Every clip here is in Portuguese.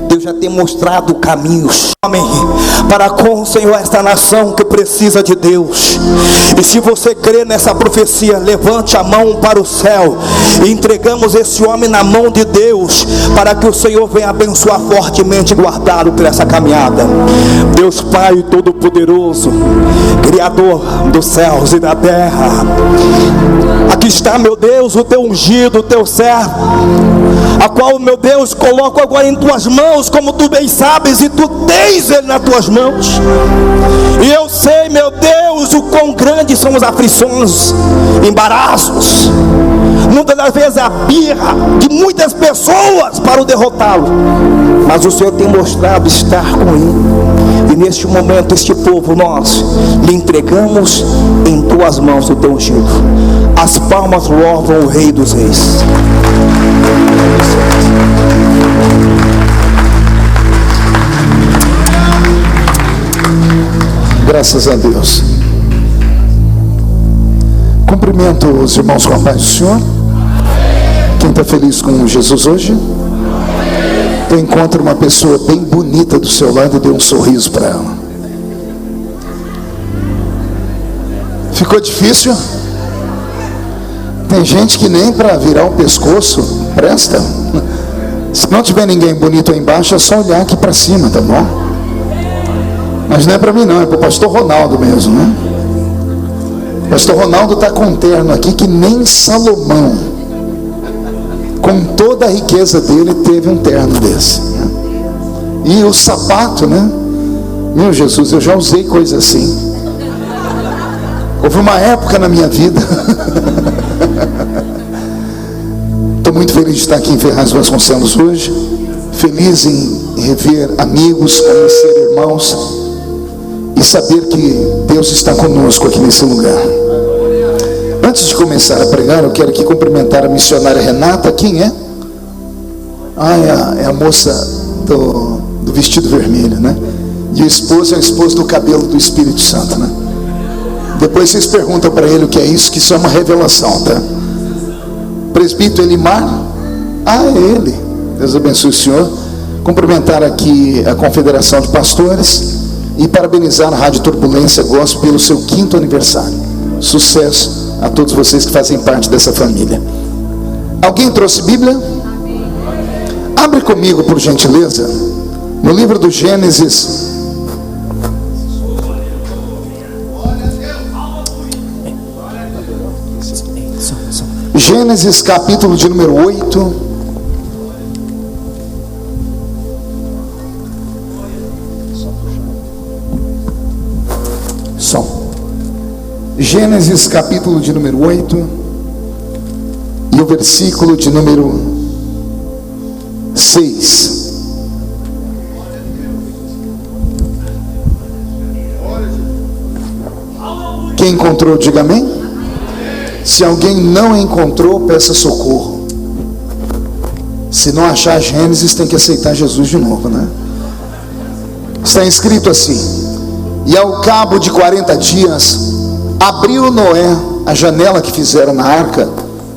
Deus já tem mostrado caminhos, amém, para com o Senhor esta nação que precisa de Deus. E se você crê nessa profecia, levante a mão para o céu e entregamos esse homem na mão de Deus, para que o Senhor venha abençoar fortemente e guardá-lo por essa caminhada. Deus Pai Todo-Poderoso, Criador dos céus e da terra, aqui está, meu Deus, o teu ungido, o teu servo, a qual, meu Deus, coloco agora em tuas mãos, como tu bem sabes, e tu tens ele nas tuas mãos. E eu sei, meu Deus, o quão grandes são as aflições, embaraços, muitas das vezes a birra de muitas pessoas para o derrotá-lo, mas o Senhor tem mostrado estar com ele. E neste momento, este povo nós lhe entregamos em tuas mãos, o teu ungido. As palmas louvam o Rei dos Reis. Graças a Deus. Cumprimento os irmãos com a paz do Senhor. Quem está feliz com Jesus hoje? Eu encontro uma pessoa bem bonita do seu lado e dê um sorriso para ela. Ficou difícil? Tem gente que nem para virar o pescoço presta. Se não tiver ninguém bonito aí embaixo, é só olhar aqui para cima, tá bom? Mas não é para mim não, é para o pastor Ronaldo mesmo, né? O pastor Ronaldo está com um terno aqui que nem Salomão, com toda a riqueza dele, teve um terno desse, né? E o sapato, né? Meu Jesus, eu já usei coisa assim. Houve uma época na minha vida. Estou muito feliz de estar aqui em Ferraz Vasconcelos hoje. Feliz em rever amigos, conhecer irmãos e saber que Deus está conosco aqui nesse lugar. Antes de começar a pregar, eu quero aqui cumprimentar a missionária Renata. Quem é? É a moça do vestido vermelho, né? E o esposo é o esposo do cabelo do Espírito Santo, né? Depois vocês perguntam para ele o que é isso, que isso é uma revelação, tá? Presbítero Elimar, é ele. Deus abençoe o senhor. Cumprimentar aqui a Confederação de Pastores e parabenizar a Rádio Turbulência Gospel pelo seu 5º aniversário. Sucesso a todos vocês que fazem parte dessa família. Alguém trouxe Bíblia? Abre comigo, por gentileza, no livro do Gênesis. Gênesis capítulo de número 8. Gênesis capítulo de número 8 e o versículo de número 6. Quem encontrou, diga amém. Se alguém não encontrou, peça socorro. Se não achar Gênesis, tem que aceitar Jesus de novo, né? Está escrito assim: e ao cabo de 40 dias, abriu Noé a janela que fizera na arca,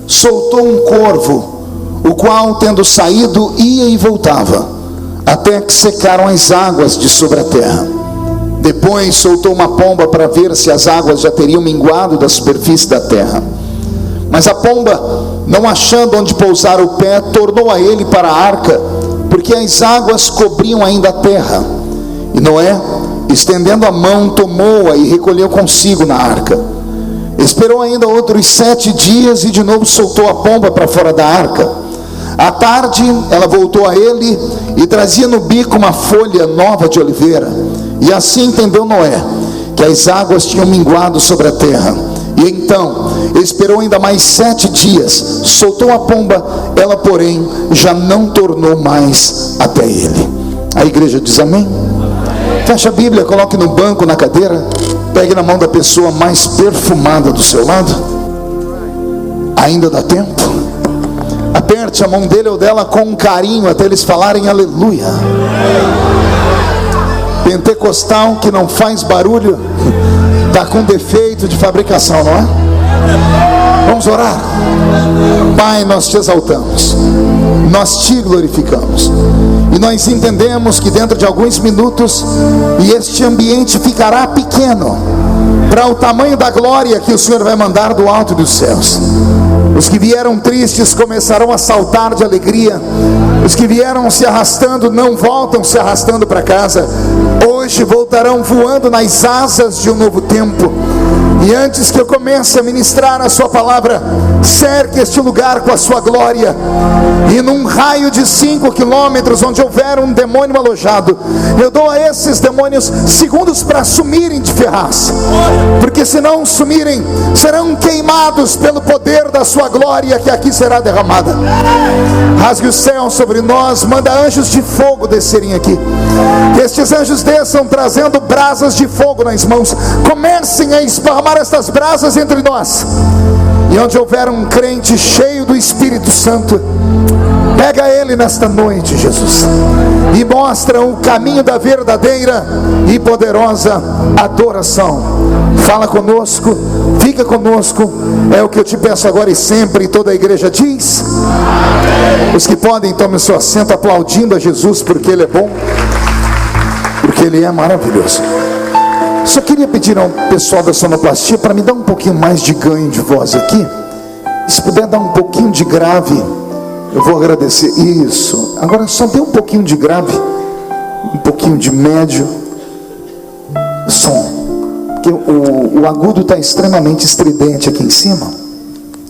soltou um corvo, o qual, tendo saído, ia e voltava, até que secaram as águas de sobre a terra. Depois soltou uma pomba para ver se as águas já teriam minguado da superfície da terra. Mas a pomba, não achando onde pousar o pé, tornou a ele para a arca, porque as águas cobriam ainda a terra. E Noé, estendendo a mão, tomou-a e recolheu consigo na arca. Esperou ainda outros 7 dias e de novo soltou a pomba para fora da arca. À tarde ela voltou a ele e trazia no bico uma folha nova de oliveira. E assim entendeu Noé que as águas tinham minguado sobre a terra. E então esperou ainda mais 7 dias, soltou a pomba, ela porém já não tornou mais até ele. A igreja diz amém? Feche a Bíblia, coloque no banco, na cadeira, pegue na mão da pessoa mais perfumada do seu lado. Ainda dá tempo. Aperte a mão dele ou dela com carinho até eles falarem aleluia. Pentecostal que não faz barulho está com defeito de fabricação, não é? Vamos orar. Pai, nós te exaltamos, nós te glorificamos E nós entendemos que dentro de alguns minutos, e este ambiente ficará pequeno para o tamanho da glória que o Senhor vai mandar do alto dos céus. Os que vieram tristes começarão a saltar de alegria. Os que vieram se arrastando não voltam se arrastando para casa. Hoje voltarão voando nas asas de um novo tempo. E antes que eu comece a ministrar a sua palavra, cerque este lugar com a sua glória. E num raio de 5 quilômetros, onde houver um demônio alojado, eu dou a esses demônios segundos para sumirem de Ferraz. Porque se não sumirem, serão queimados pelo poder da sua glória que aqui será derramada. Rasgue o céu sobre nós, manda anjos de fogo descerem aqui. Que estes anjos desçam trazendo brasas de fogo nas mãos. Comecem a esparramar estas brasas entre nós. E onde houver um crente cheio do Espírito Santo, pega ele nesta noite, Jesus, e mostra o caminho da verdadeira e poderosa adoração. Fala conosco, fica conosco, é o que eu te peço agora e sempre. E toda a igreja diz amém. Os que podem, tomem seu assento aplaudindo a Jesus, porque Ele é bom, porque Ele é maravilhoso. Só queria pedir ao pessoal da sonoplastia para me dar um pouquinho mais de ganho de voz aqui. Se puder dar um pouquinho de grave, eu vou agradecer. Isso. Agora só dê um pouquinho de grave, um pouquinho de médio som, porque o agudo está extremamente estridente aqui em cima.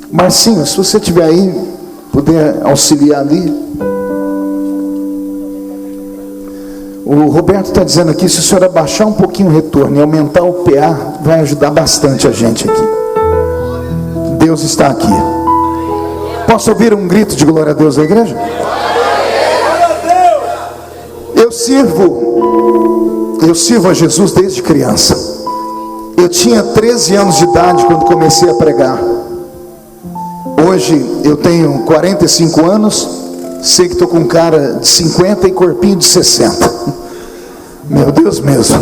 Marcinho, se você estiver aí, puder auxiliar ali. O Roberto está dizendo aqui, se o senhor abaixar um pouquinho o retorno e aumentar o PA, vai ajudar bastante a gente aqui. Deus está aqui. Posso ouvir um grito de glória a Deus da igreja? Eu sirvo a Jesus desde criança. Eu tinha 13 anos de idade quando comecei a pregar. Hoje eu tenho 45 anos. Sei que estou com cara de 50 e corpinho de 60. Meu Deus mesmo.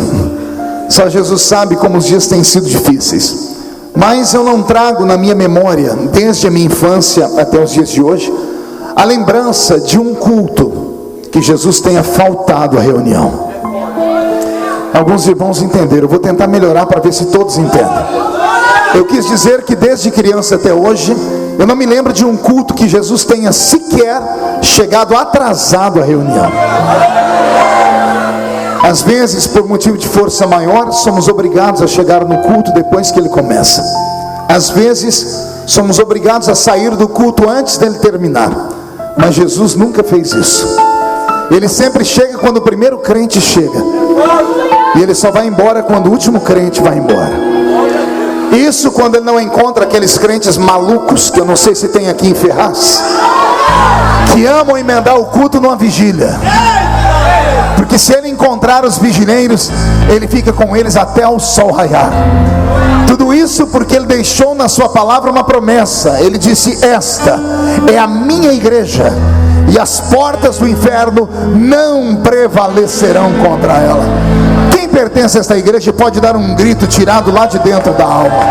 Só Jesus sabe como os dias têm sido difíceis. Mas eu não trago na minha memória, desde a minha infância até os dias de hoje, a lembrança de um culto que Jesus tenha faltado à reunião. Alguns irmãos entenderam. Eu vou tentar melhorar para ver se todos entendem. Eu quis dizer que desde criança até hoje, eu não me lembro de um culto que Jesus tenha sequer chegado atrasado à reunião. Às vezes, por motivo de força maior, somos obrigados a chegar no culto depois que ele começa. Às vezes, somos obrigados a sair do culto antes dele terminar. Mas Jesus nunca fez isso. Ele sempre chega quando o primeiro crente chega. E ele só vai embora quando o último crente vai embora. Isso quando ele não encontra aqueles crentes malucos, que eu não sei se tem aqui em Ferraz, que amam emendar o culto numa vigília. Porque se ele encontrar os vigileiros, ele fica com eles até o sol raiar. Tudo isso porque ele deixou na sua palavra uma promessa. Ele disse: esta é a minha igreja, e as portas do inferno não prevalecerão contra ela. Quem pertence a esta igreja pode dar um grito tirado lá de dentro da alma.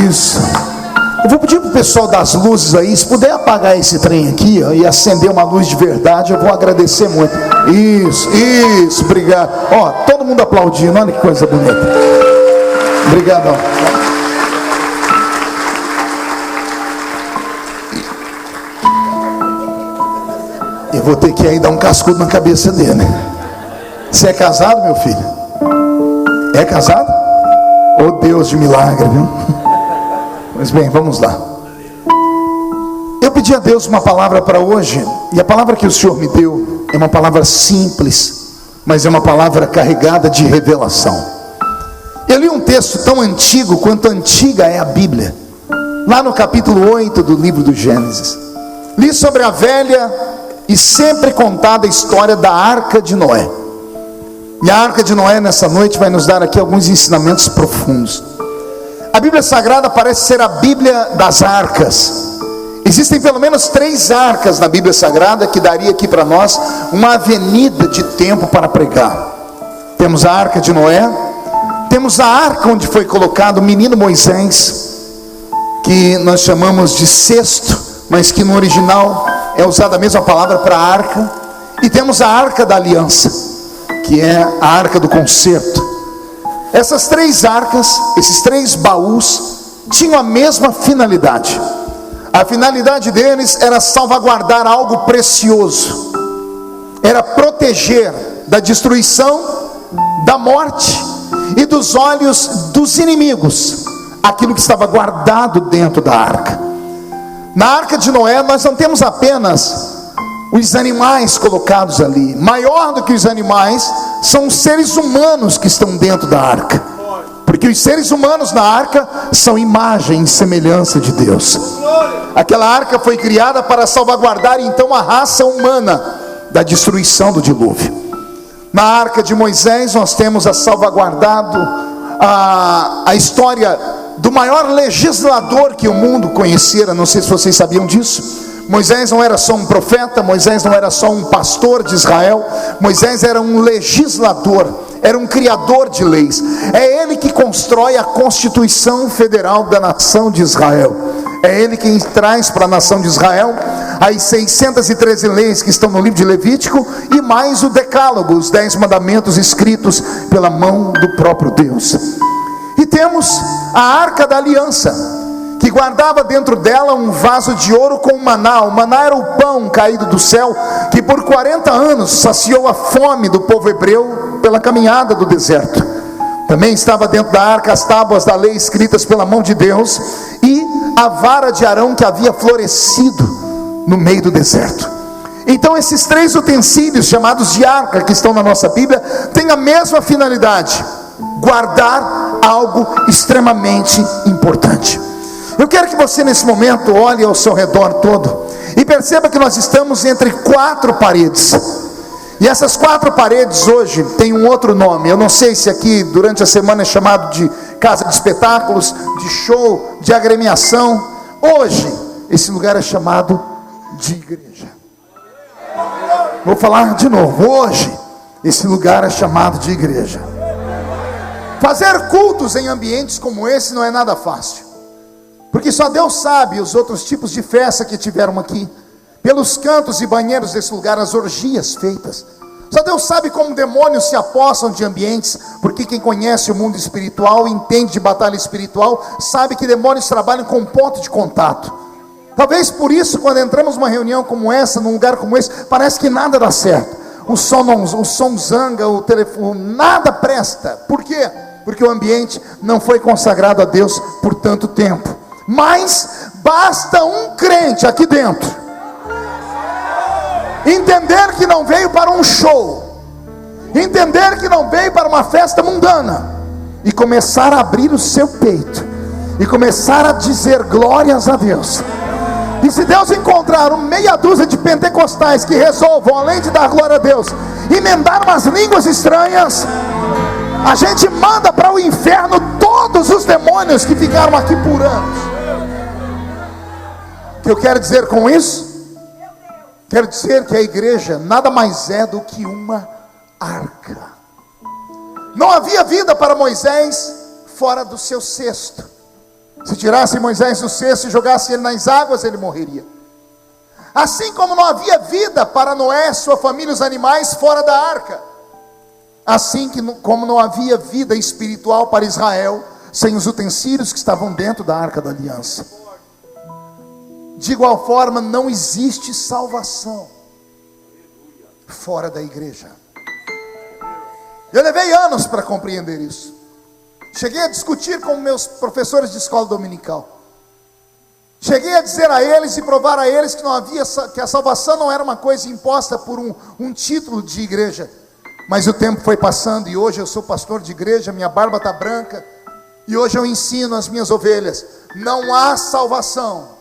Isso. Eu vou pedir para o pessoal das luzes aí, se puder apagar esse trem aqui, ó, e acender uma luz de verdade, eu vou agradecer muito. Isso, obrigado. Ó, todo mundo aplaudindo, olha que coisa bonita. Obrigadão. Eu vou ter que aí dar um cascudo na cabeça dele. Você é casado, meu filho? É casado? Oh, Deus de milagre, viu? Pois bem, vamos lá. Eu pedi a Deus uma palavra para hoje, e a palavra que o Senhor me deu é uma palavra simples, mas é uma palavra carregada de revelação. Eu li um texto tão antigo quanto antiga é a Bíblia, lá no capítulo 8 do livro do Gênesis. Li sobre a velha e sempre contada história da Arca de Noé. E a Arca de Noé nessa noite vai nos dar aqui alguns ensinamentos profundos. A Bíblia Sagrada parece ser a Bíblia das arcas. Existem pelo menos 3 arcas na Bíblia Sagrada que daria aqui para nós uma avenida de tempo para pregar. Temos a Arca de Noé, temos a arca onde foi colocado o menino Moisés, que nós chamamos de cesto, mas que no original é usada a mesma palavra para arca, e temos a arca da aliança, que é a arca do concerto. Essas três arcas, esses três baús, tinham a mesma finalidade. A finalidade deles era salvaguardar algo precioso, era proteger da destruição, da morte e dos olhos dos inimigos aquilo que estava guardado dentro da arca. Na arca de Noé nós não temos apenas os animais colocados ali. Maior do que os animais são os seres humanos que estão dentro da arca, porque os seres humanos na arca são imagem e semelhança de Deus. Aquela arca foi criada para salvaguardar então a raça humana da destruição do dilúvio. Na arca de Moisés nós temos salvaguardado a história do maior legislador que o mundo conhecera. Não sei se vocês sabiam disso. Moisés não era só um profeta, Moisés não era só um pastor de Israel, Moisés era um legislador, era um criador de leis. É ele que constrói a Constituição Federal da nação de Israel. É ele quem traz para a nação de Israel as 613 leis que estão no livro de Levítico, e mais o decálogo, os 10 mandamentos escritos pela mão do próprio Deus. E temos a arca da aliança, que guardava dentro dela um vaso de ouro com maná. O maná era o pão caído do céu, que por 40 anos saciou a fome do povo hebreu pela caminhada do deserto. Também estava dentro da arca as tábuas da lei escritas pela mão de Deus, e a vara de Arão que havia florescido no meio do deserto. Então esses três utensílios chamados de arca, que estão na nossa Bíblia, têm a mesma finalidade: guardar algo extremamente importante. Eu quero que você nesse momento olhe ao seu redor todo e perceba que nós estamos entre 4 paredes. E essas 4 paredes hoje têm um outro nome. Eu não sei se aqui durante a semana é chamado de casa de espetáculos, de show, de agremiação. Hoje esse lugar é chamado de igreja. Vou falar de novo. Hoje esse lugar é chamado de igreja. Fazer cultos em ambientes como esse não é nada fácil, porque só Deus sabe os outros tipos de festa que tiveram aqui, pelos cantos e banheiros desse lugar, as orgias feitas. Só Deus sabe como demônios se apossam de ambientes, porque quem conhece o mundo espiritual, entende de batalha espiritual, sabe que demônios trabalham com ponto de contato. Talvez por isso, quando entramos numa reunião como essa, num lugar como esse, parece que nada dá certo. O som zanga, o telefone, nada presta. Por quê? Porque o ambiente não foi consagrado a Deus por tanto tempo. Mas basta um crente aqui dentro entender que não veio para um show, entender que não veio para uma festa mundana, e começar a abrir o seu peito e começar a dizer glórias a Deus. E se Deus encontrar meia dúzia de pentecostais que resolvam, além de dar glória a Deus, emendar umas línguas estranhas, a gente manda para o inferno todos os demônios que ficaram aqui por anos. O que eu quero dizer com isso? Quero dizer que a igreja nada mais é do que uma arca. Não havia vida para Moisés fora do seu cesto. Se tirasse Moisés do cesto e jogasse ele nas águas, ele morreria. Assim como não havia vida para Noé, sua família, os animais fora da arca, assim como não havia vida espiritual para Israel sem os utensílios que estavam dentro da arca da aliança. De igual forma, não existe salvação fora da igreja. Eu levei anos para compreender isso. Cheguei a discutir com meus professores de escola dominical. Cheguei a dizer a eles e provar a eles que a salvação não era uma coisa imposta por um título de igreja. Mas o tempo foi passando e hoje eu sou pastor de igreja, minha barba está branca, e hoje eu ensino as minhas ovelhas: não há salvação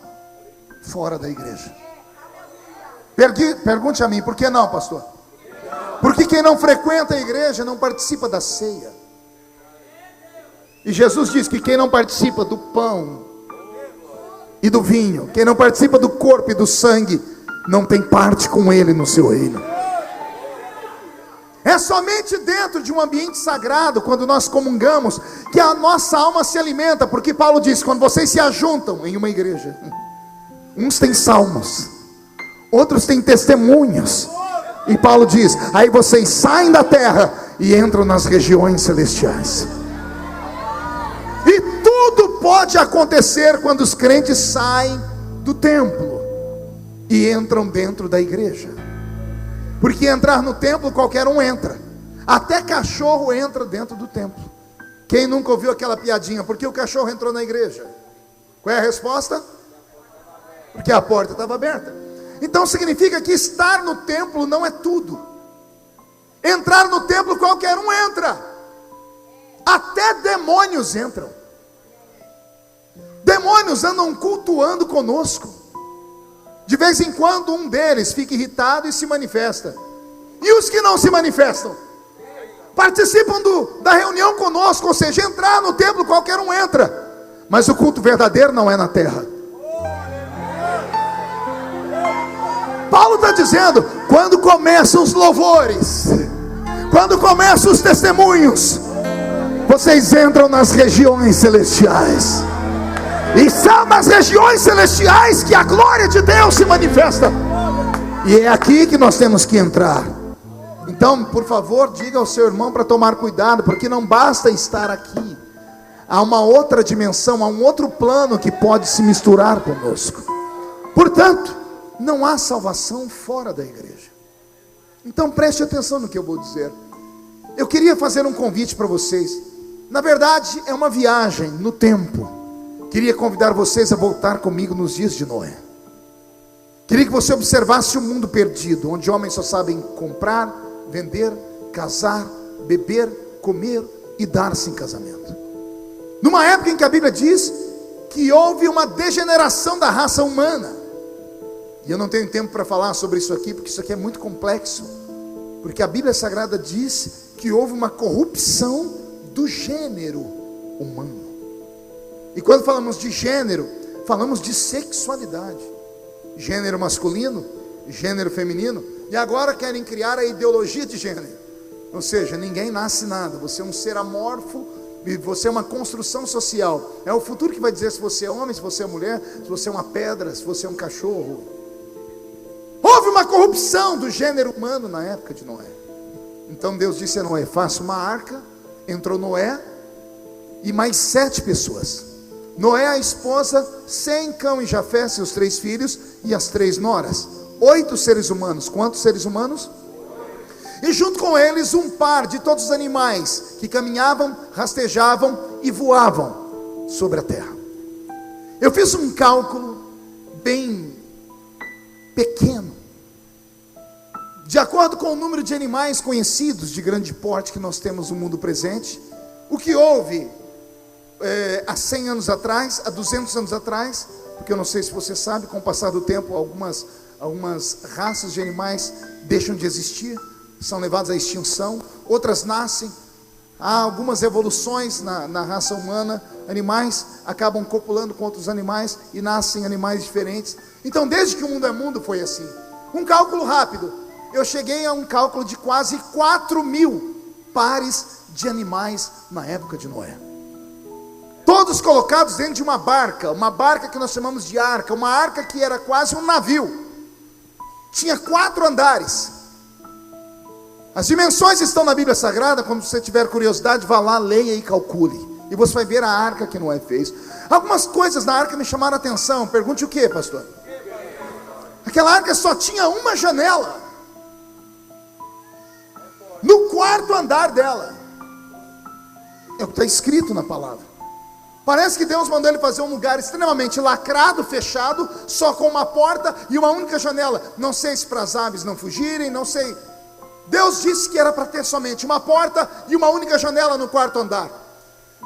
fora da igreja. Pergunte a mim, por que não, pastor? Porque quem não frequenta a igreja não participa da ceia. E Jesus diz que quem não participa do pão e do vinho, quem não participa do corpo e do sangue, não tem parte com ele no seu reino. É somente dentro de um ambiente sagrado, quando nós comungamos, que a nossa alma se alimenta. Porque Paulo diz: quando vocês se ajuntam em uma igreja, uns têm salmos, outros têm testemunhos. E Paulo diz: aí vocês saem da terra e entram nas regiões celestiais. E tudo pode acontecer quando os crentes saem do templo e entram dentro da igreja. Porque entrar no templo qualquer um entra, até cachorro entra dentro do templo. Quem nunca ouviu aquela piadinha: por que o cachorro entrou na igreja? Qual é a resposta? Porque a porta estava aberta. Então significa que estar no templo não é tudo. Entrar no templo qualquer um entra, até demônios entram. Demônios andam cultuando conosco. De vez em quando um deles fica irritado e se manifesta. E os que não se manifestam participam da reunião conosco. Ou seja, entrar no templo qualquer um entra, mas o culto verdadeiro não é na terra. Paulo está dizendo: quando começam os louvores, quando começam os testemunhos, vocês entram nas regiões celestiais. E são nas regiões celestiais que a glória de Deus se manifesta. E é aqui que nós temos que entrar. Então, por favor, diga ao seu irmão para tomar cuidado, porque não basta estar aqui. Há uma outra dimensão, há um outro plano que pode se misturar conosco. Portanto, não há salvação fora da igreja. Então preste atenção no que eu vou dizer. Eu queria fazer um convite para vocês. Na verdade, é uma viagem no tempo. Queria convidar vocês a voltar comigo nos dias de Noé. Queria que você observasse o mundo perdido, onde homens só sabem comprar, vender, casar, beber, comer e dar-se em casamento. Numa época em que a Bíblia diz que houve uma degeneração da raça humana. E eu não tenho tempo para falar sobre isso aqui, porque isso aqui é muito complexo. Porque a Bíblia Sagrada diz que houve uma corrupção do gênero humano. E quando falamos de gênero, falamos de sexualidade. Gênero masculino, gênero feminino. E agora querem criar a ideologia de gênero. Ou seja, ninguém nasce nada. Você é um ser amorfo, e você é uma construção social. É o futuro que vai dizer se você é homem, se você é mulher, se você é uma pedra, se você é um cachorro. Houve uma corrupção do gênero humano na época de Noé. Então Deus disse a Noé: faça uma arca. Entrou Noé e mais 7 pessoas. Noé, a esposa, Sem, Cão e Jafé, seus 3 filhos e as 3 noras. 8 seres humanos. Quantos seres humanos? E junto com eles um par de todos os animais que caminhavam, rastejavam e voavam sobre a terra. Eu fiz um cálculo bem pequeno. De acordo com o número de animais conhecidos de grande porte que nós temos no mundo presente, o que houve há 100 anos atrás, há 200 anos atrás, porque eu não sei se você sabe, com o passar do tempo algumas raças de animais deixam de existir, são levadas à extinção, outras nascem. Há algumas evoluções na raça humana, animais acabam copulando com outros animais e nascem animais diferentes. Então desde que o mundo é mundo foi assim. Um cálculo rápido, eu cheguei a um cálculo de quase 4.000 pares de animais na época de Noé. Todos colocados dentro de uma barca que nós chamamos de arca, uma arca que era quase um navio. Tinha 4 andares. As dimensões estão na Bíblia Sagrada. Quando você tiver curiosidade, vá lá, leia e calcule. E você vai ver a arca que Noé fez. Algumas coisas na arca me chamaram a atenção. Pergunte o que, pastor? Aquela arca só tinha uma janela. No 4º andar dela. É o que está escrito na palavra. Parece que Deus mandou ele fazer um lugar extremamente lacrado, fechado, só com uma porta e uma única janela. Não sei se para as aves não fugirem, não sei. Deus disse que era para ter somente uma porta e uma única janela no 4º andar.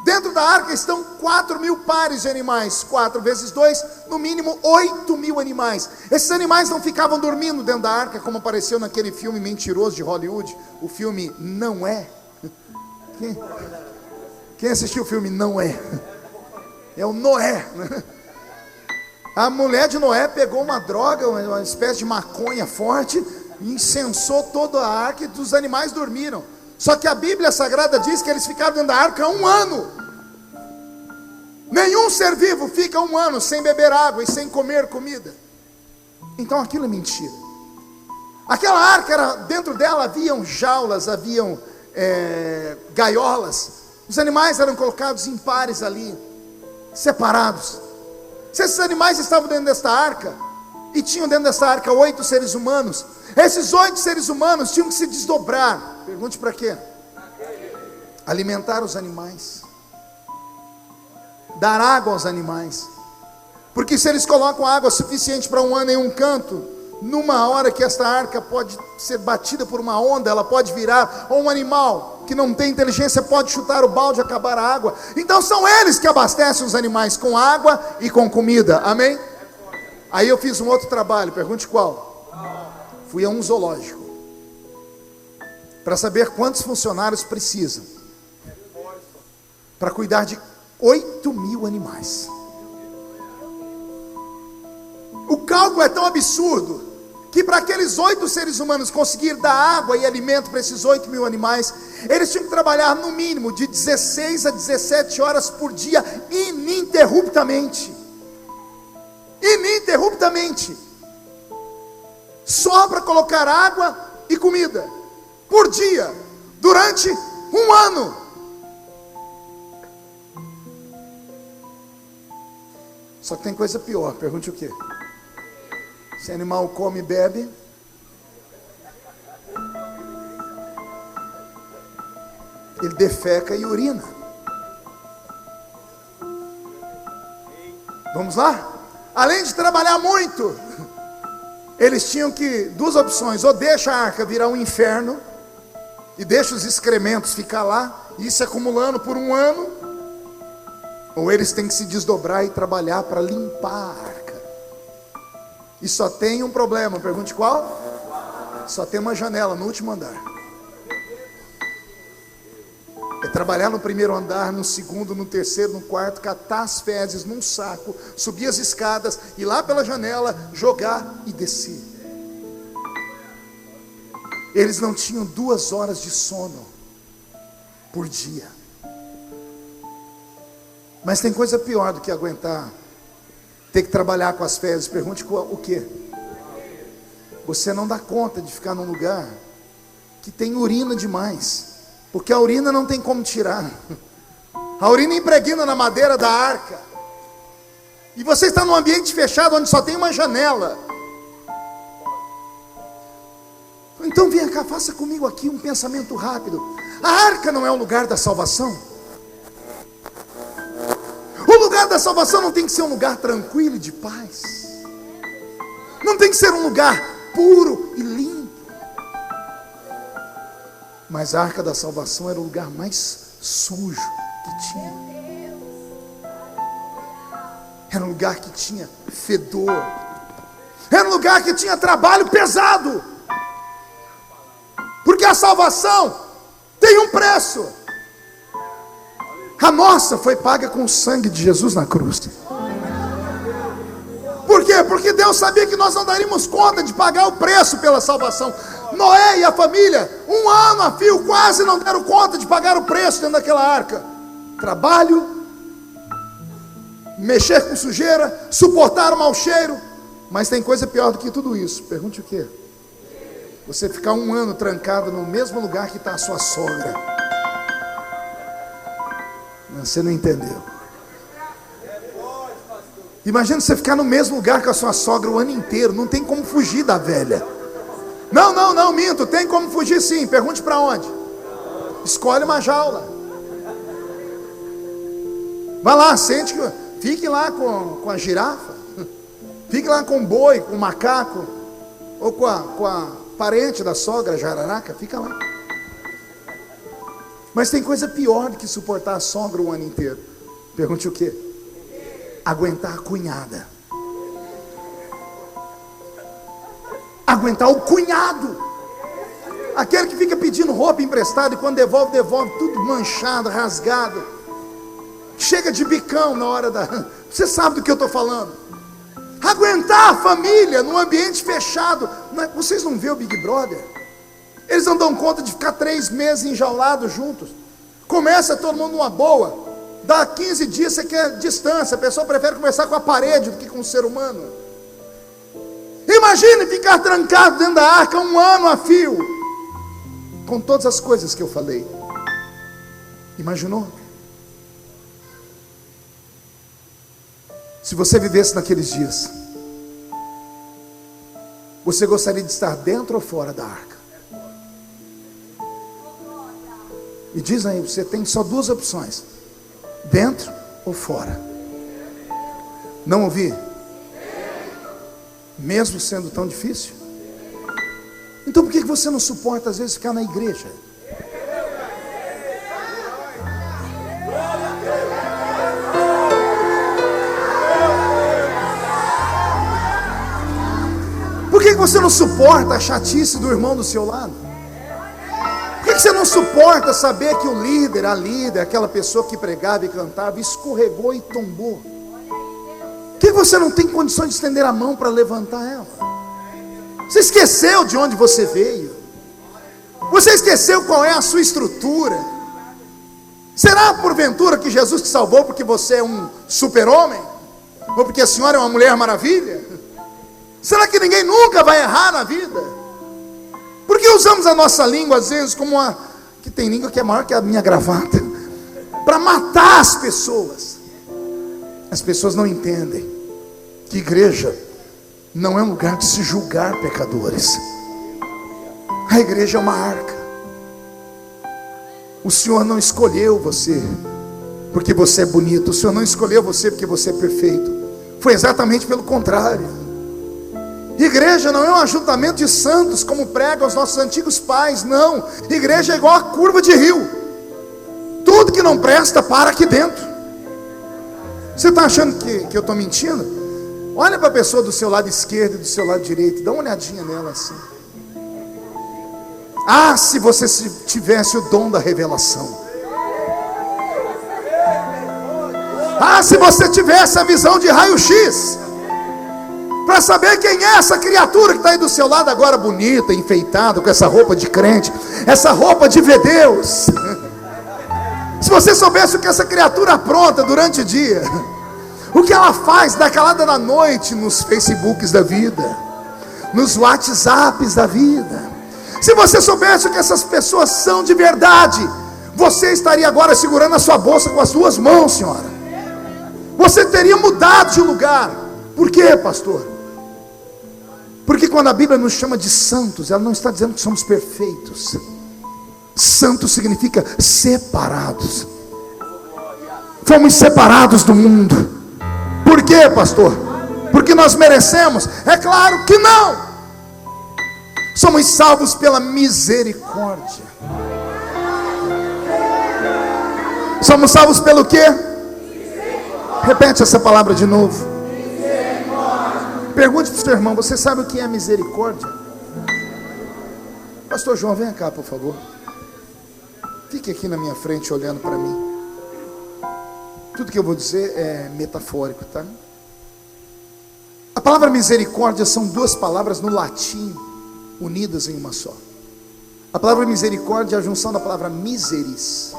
Dentro da arca estão 4.000 pares de animais. 4 vezes 2, no mínimo 8.000 animais. Esses animais não ficavam dormindo dentro da arca, como apareceu naquele filme mentiroso de Hollywood. O filme Não É. Quem assistiu o filme Não É? É o Noé. A mulher de Noé pegou uma droga, uma espécie de maconha forte, e incensou toda a arca e os animais dormiram. Só que a Bíblia Sagrada diz que eles ficaram dentro da arca 1 ano. Nenhum ser vivo fica 1 ano sem beber água e sem comer comida. Então aquilo é mentira. Aquela arca era, dentro dela haviam jaulas, haviam gaiolas. Os animais eram colocados em pares ali, separados. Se esses animais estavam dentro desta arca, e tinham dentro dessa arca 8 seres humanos, esses 8 seres humanos tinham que se desdobrar. Pergunte para quê? Alimentar os animais, dar água aos animais. Porque se eles colocam água suficiente para um ano em um canto, numa hora que esta arca pode ser batida por uma onda, ela pode virar, ou um animal que não tem inteligência pode chutar o balde e acabar a água. Então são eles que abastecem os animais com água e com comida, amém? Aí eu fiz um outro trabalho, pergunte qual? Fui a um zoológico, para saber quantos funcionários precisam, para cuidar de 8.000 animais. O cálculo é tão absurdo, que para aqueles 8 seres humanos conseguir dar água e alimento para esses 8.000 animais, eles tinham que trabalhar no mínimo de 16 a 17 horas por dia, ininterruptamente. Ininterruptamente. Só para colocar água e comida, por dia, durante um ano. Só que tem coisa pior, pergunte o quê? Se animal come e bebe, ele defeca e urina. Vamos lá? Além de trabalhar muito, eles tinham que, 2 opções: ou deixa a arca virar um inferno e deixa os excrementos ficar lá, e isso acumulando por um ano, ou eles têm que se desdobrar e trabalhar para limpar a arca. E só tem um problema, pergunte qual? Só tem uma janela no último andar. É trabalhar no primeiro andar, no segundo, no terceiro, no quarto, catar as fezes num saco, subir as escadas, ir lá pela janela, jogar e descer. Eles não tinham 2 horas de sono por dia. Mas tem coisa pior do que aguentar ter que trabalhar com as fezes. Pergunte o quê? Você não dá conta de ficar num lugar que tem urina demais, porque a urina não tem como tirar. A urina impregna na madeira da arca, e você está num ambiente fechado onde só tem uma janela. Então vem cá, faça comigo aqui um pensamento rápido. A arca não é o lugar da salvação? O lugar da salvação não tem que ser um lugar tranquilo e de paz. Não tem que ser um lugar puro e limpo. Mas a arca da salvação era o lugar mais sujo que tinha. Era um lugar que tinha fedor. Era um lugar que tinha trabalho pesado. Porque a salvação tem um preço. A nossa foi paga com o sangue de Jesus na cruz. Por quê? Porque Deus sabia que nós não daríamos conta de pagar o preço pela salvação. Noé e a família, 1 ano a fio, quase não deram conta de pagar o preço dentro daquela arca. Trabalho, mexer com sujeira, suportar o mau cheiro. Mas tem coisa pior do que tudo isso. Pergunte o quê? Você ficar 1 ano trancado no mesmo lugar que está a sua sogra. Você não entendeu. Imagina você ficar no mesmo lugar que a sua sogra o ano inteiro. Não tem como fugir da velha. Não, minto, tem como fugir sim. Pergunte para onde. Escolhe uma jaula. Vá lá, sente, fique lá com a girafa. Fique lá com o boi, com o macaco. Ou com a parente da sogra, a jararaca. Fica lá. Mas tem coisa pior do que suportar a sogra o ano inteiro. Pergunte o quê? Aguentar a cunhada. Aguentar o cunhado. Aquele que fica pedindo roupa emprestada e quando devolve tudo manchado, rasgado. Chega de bicão na hora da... Você sabe do que eu estou falando. Aguentar a família num ambiente fechado. Vocês não vê o Big Brother? Eles não dão conta de ficar 3 meses enjaulados juntos. Começa todo mundo numa boa. Dá 15 dias, você quer distância. A pessoa prefere conversar com a parede do que com o ser humano. Imagine ficar trancado dentro da arca 1 ano a fio, com todas as coisas que eu falei. Imaginou? Se você vivesse naqueles dias, você gostaria de estar dentro ou fora da arca? E diz aí, você tem só 2 opções: dentro ou fora. Não ouvi? Mesmo sendo tão difícil? Então por que você não suporta às vezes ficar na igreja? Por que você não suporta a chatice do irmão do seu lado? Por que você não suporta saber que o líder, a líder, aquela pessoa que pregava e cantava, escorregou e tombou? Por que você não tem condições de estender a mão para levantar ela? Você esqueceu de onde você veio? Você esqueceu qual é a sua estrutura? Será porventura que Jesus te salvou porque você é um super-homem? Ou porque a senhora é uma mulher maravilha? Será que ninguém nunca vai errar na vida? Por que usamos a nossa língua às vezes como uma... que tem língua que é maior que a minha gravata, para matar as pessoas? As pessoas não entendem que igreja não é um lugar de se julgar pecadores. A igreja é uma arca. O Senhor não escolheu você porque você é bonito. O Senhor não escolheu você porque você é perfeito. Foi exatamente pelo contrário. Igreja não é um ajuntamento de santos como pregam os nossos antigos pais. Não, igreja é igual a curva de rio. Tudo que não presta para aqui dentro. Você está achando que eu estou mentindo? Olha para a pessoa do seu lado esquerdo e do seu lado direito. Dá uma olhadinha nela assim. Ah, se você tivesse o dom da revelação. Ah, se você tivesse a visão de raio-x, para saber quem é essa criatura que está aí do seu lado agora, bonita, enfeitada, com essa roupa de crente, essa roupa de ver Deus. Se você soubesse o que essa criatura apronta durante o dia, o que ela faz da calada da noite nos Facebooks da vida, nos WhatsApps da vida. Se você soubesse o que essas pessoas são de verdade, você estaria agora segurando a sua bolsa com as 2 mãos, senhora. Você teria mudado de lugar. Por quê, pastor? Porque quando a Bíblia nos chama de santos, ela não está dizendo que somos perfeitos. Santo significa separados. Fomos separados do mundo. Por quê, pastor? Porque nós merecemos? É claro que não. Somos salvos pela misericórdia. Somos salvos pelo quê? Repete essa palavra de novo. Pergunte para o seu irmão: você sabe o que é misericórdia? Pastor João, vem cá, por favor. Fique aqui na minha frente olhando para mim. Tudo que eu vou dizer é metafórico, tá? A palavra misericórdia são 2 palavras no latim unidas em uma só. A palavra misericórdia é a junção da palavra miseris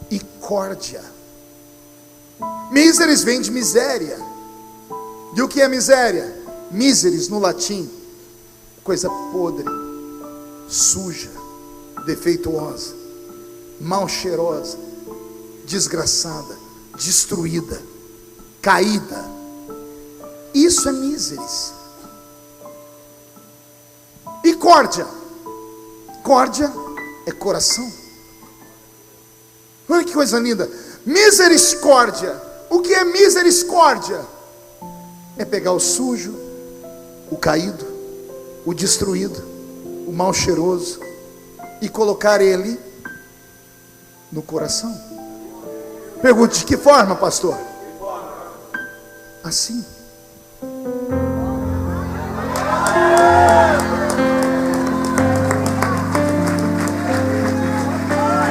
e córdia. Miseris vem de miséria. E o que é miséria? Miseris no latim, coisa podre, suja, defeituosa, mal cheirosa, desgraçada, destruída, caída. Isso é miseris. E córdia? Córdia é coração. Olha que coisa linda. Misericórdia. O que é misericórdia? É pegar o sujo, o caído, o destruído, o mal cheiroso e colocar ele no coração. Pergunte: de que forma, pastor? Assim.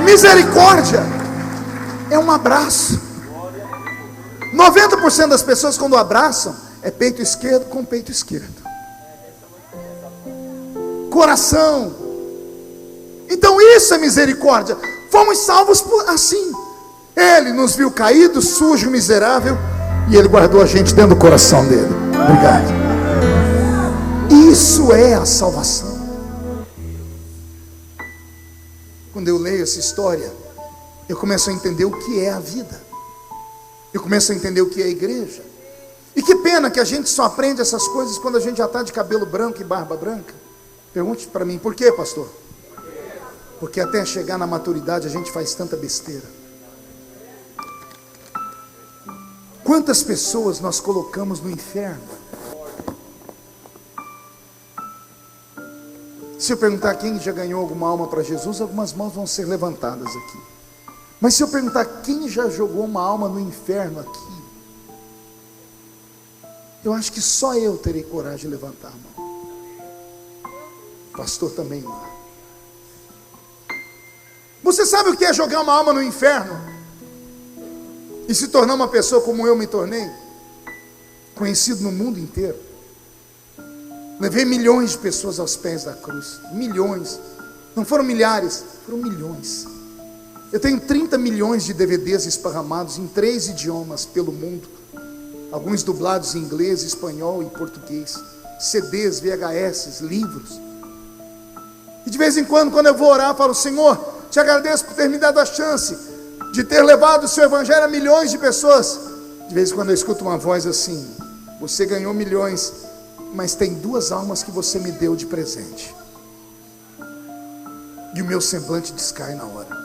Misericórdia é um abraço. 90% das pessoas, quando abraçam, é peito esquerdo com peito esquerdo, coração. Então isso é misericórdia. Fomos salvos assim. Ele nos viu caído, sujo, miserável, e Ele guardou a gente dentro do coração dele. Obrigado. Isso é a salvação. Quando eu leio essa história, eu começo a entender o que é a vida. Eu começo a entender o que é a igreja. E que pena que a gente só aprende essas coisas quando a gente já está de cabelo branco e barba branca. Pergunte para mim, por quê, pastor? Porque até chegar na maturidade a gente faz tanta besteira. Quantas pessoas nós colocamos no inferno? Se eu perguntar quem já ganhou alguma alma para Jesus, algumas mãos vão ser levantadas aqui. Mas se eu perguntar quem já jogou uma alma no inferno aqui, eu acho que só eu terei coragem de levantar a mão. O pastor também não. Você sabe o que é jogar uma alma no inferno? E se tornar uma pessoa como eu me tornei? Conhecido no mundo inteiro. Levei milhões de pessoas aos pés da cruz. Milhões. Não foram milhares, foram milhões. Eu tenho 30 milhões de DVDs esparramados em 3 idiomas pelo mundo. Alguns dublados em inglês, espanhol e português. CDs, VHS, livros. E de vez em quando eu vou orar, eu falo: Senhor, te agradeço por ter me dado a chance de ter levado o seu evangelho a milhões de pessoas. De vez em quando eu escuto uma voz assim: você ganhou milhões, mas tem 2 almas que você me deu de presente. E o meu semblante descai na hora.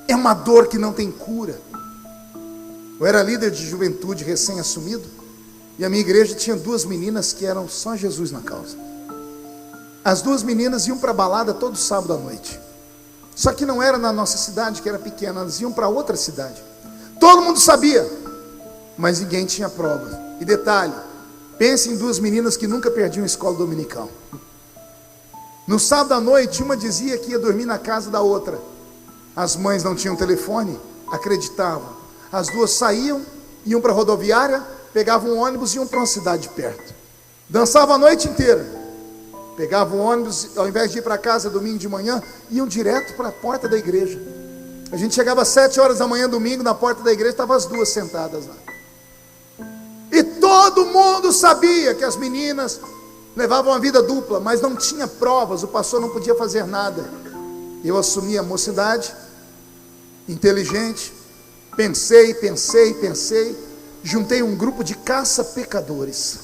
É uma dor que não tem cura. Eu era líder de juventude recém-assumido, e a minha igreja tinha 2 meninas que eram só Jesus na causa. As 2 meninas iam para a balada todo sábado à noite. Só que não era na nossa cidade, que era pequena, elas iam para outra cidade. Todo mundo sabia, mas ninguém tinha provas. E detalhe, pense em 2 meninas que nunca perdiam escola dominical. No sábado à noite, uma dizia que ia dormir na casa da outra. As mães não tinham telefone, acreditavam. As 2 saíam, iam para a rodoviária, pegavam um ônibus e iam para uma cidade perto. Dançavam a noite inteira. Pegavam o ônibus, ao invés de ir para casa domingo de manhã, iam direto para a porta da igreja. A gente chegava às 7 horas da manhã, domingo, na porta da igreja, estavam as 2 sentadas lá. E todo mundo sabia que as meninas levavam a vida dupla, mas não tinha provas, o pastor não podia fazer nada. Eu assumi a mocidade, inteligente, pensei, juntei um grupo de caça-pecadores.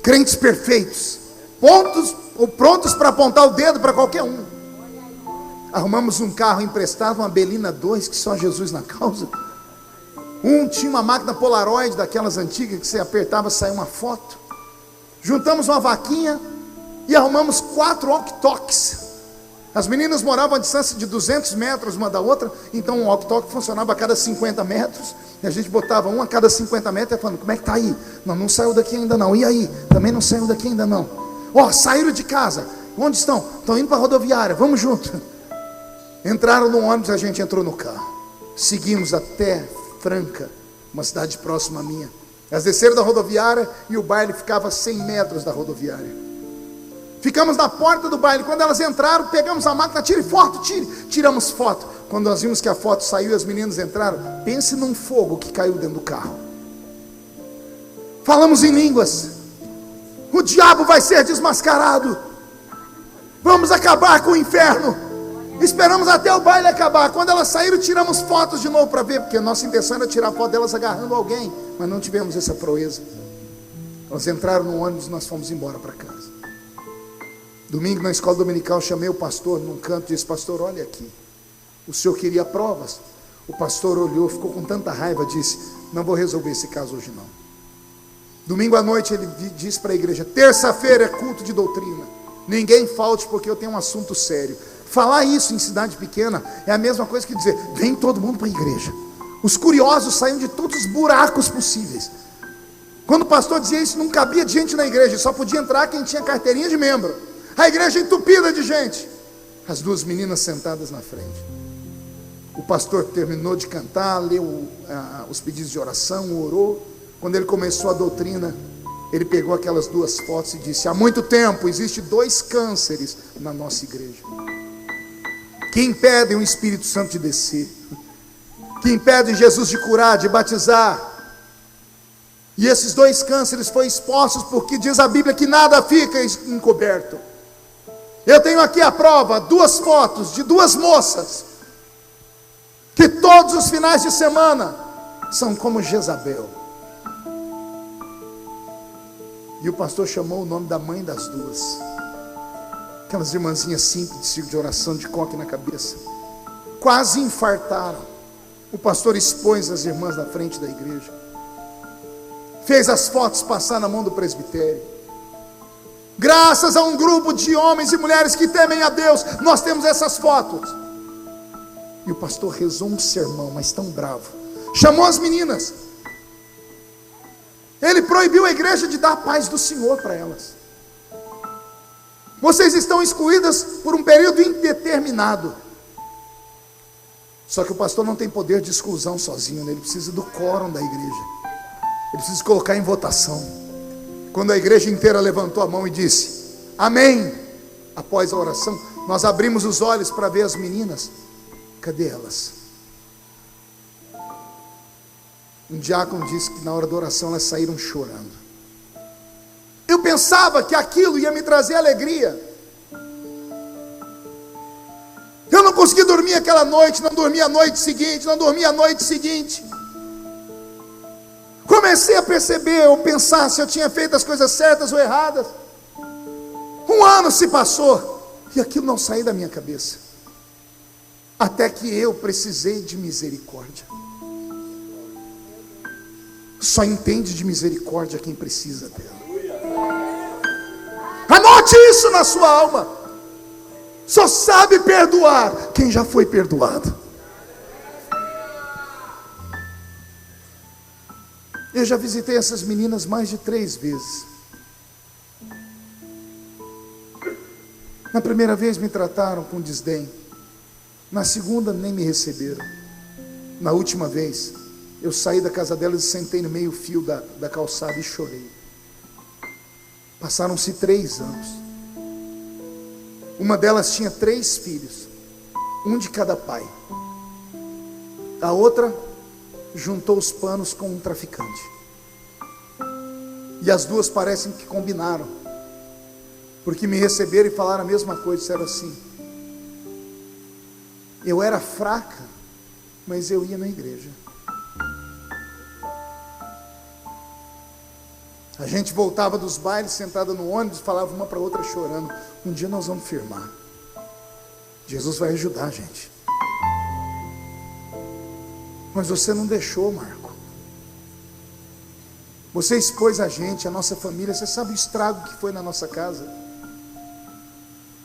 Crentes perfeitos, prontos para apontar o dedo para qualquer um. Arrumamos um carro emprestado, uma Belina 2, que só Jesus na causa. Um tinha uma máquina Polaroid, daquelas antigas que você apertava e saía uma foto. Juntamos uma vaquinha e arrumamos 4 walkie-talkies. As meninas moravam a distância de 200 metros uma da outra, então um walkie-talkie funcionava a cada 50 metros. E a gente botava um a cada 50 metros e falando: como é que está aí? Não saiu daqui ainda não. E aí? Também não saiu daqui ainda não. Saíram de casa. Onde estão? Estão indo para a rodoviária, vamos junto. Entraram no ônibus, a gente entrou no carro. Seguimos até Franca, uma cidade próxima à minha. Elas desceram da rodoviária e o baile ficava a 100 metros da rodoviária. Ficamos na porta do baile. Quando elas entraram, pegamos a máquina: tire foto, tiramos foto. Quando nós vimos que a foto saiu e as meninas entraram, pense num fogo que caiu dentro do carro. Falamos em línguas. O diabo vai ser desmascarado. Vamos acabar com o inferno. Esperamos até o baile acabar. Quando elas saíram, tiramos fotos de novo para ver, porque a nossa intenção era tirar foto delas agarrando alguém, mas não tivemos essa proeza. Elas entraram no ônibus e nós fomos embora para casa. Domingo na escola dominical, chamei o pastor num canto e disse: pastor, olha aqui, o senhor queria provas? O pastor olhou, ficou com tanta raiva, disse: não vou resolver esse caso hoje não. Domingo à noite ele disse para a igreja: terça-feira é culto de doutrina, ninguém falte porque eu tenho um assunto sério. Falar isso em cidade pequena é a mesma coisa que dizer: vem todo mundo para a igreja. Os curiosos saíam de todos os buracos possíveis. Quando o pastor dizia isso, não cabia gente na igreja, só podia entrar quem tinha carteirinha de membro. A igreja entupida de gente. As 2 meninas sentadas na frente. O pastor terminou de cantar, leu os pedidos de oração, orou. Quando ele começou a doutrina, ele pegou aquelas 2 fotos e disse: há muito tempo existem 2 cânceres na nossa igreja, que impedem o Espírito Santo de descer, que impedem Jesus de curar, de batizar. E esses 2 cânceres foram expostos porque diz a Bíblia que nada fica encoberto. Eu tenho aqui a prova, 2 fotos de 2 moças, que todos os finais de semana são como Jezabel. E o pastor chamou o nome da mãe das 2. Aquelas irmãzinhas simples, de círculo de oração, de coque na cabeça. Quase infartaram. O pastor expôs as irmãs na frente da igreja. Fez as fotos passar na mão do presbitério. Graças a um grupo de homens e mulheres que temem a Deus, nós temos essas fotos. E o pastor rezou um sermão, mas tão bravo. Chamou as meninas. Ele proibiu a igreja de dar a paz do Senhor para elas. Vocês estão excluídas por um período indeterminado. Só que o pastor não tem poder de exclusão sozinho, né? Ele precisa do quórum da igreja. Ele precisa colocar em votação. Quando a igreja inteira levantou a mão e disse amém, após a oração, nós abrimos os olhos para ver as meninas. Cadê elas? Um diácono disse que na hora da oração elas saíram chorando. Eu pensava que aquilo ia me trazer alegria. Eu não consegui dormir aquela noite, não dormi a noite seguinte, não dormi a noite seguinte. Comecei a perceber, ou pensar se eu tinha feito as coisas certas ou erradas. 1 ano se passou e aquilo não saiu da minha cabeça. Até que eu precisei de misericórdia. Só entende de misericórdia quem precisa dela. Anote isso na sua alma. Só sabe perdoar quem já foi perdoado. Eu já visitei essas meninas mais de 3 vezes. Na primeira vez me trataram com desdém. Na segunda nem me receberam. Na última vez eu saí da casa delas e sentei no meio fio da calçada e chorei. Passaram-se 3 anos. Uma delas tinha 3 filhos, um de cada pai. A outra juntou os panos com um traficante. E as 2 parecem que combinaram, porque me receberam e falaram a mesma coisa. Disseram assim: eu era fraca, mas eu ia na igreja. A gente voltava dos bailes, sentada no ônibus, falava uma para outra chorando: um dia nós vamos firmar. Jesus vai ajudar a gente. Mas você não deixou, Marco. Você expôs a gente, a nossa família. Você sabe o estrago que foi na nossa casa.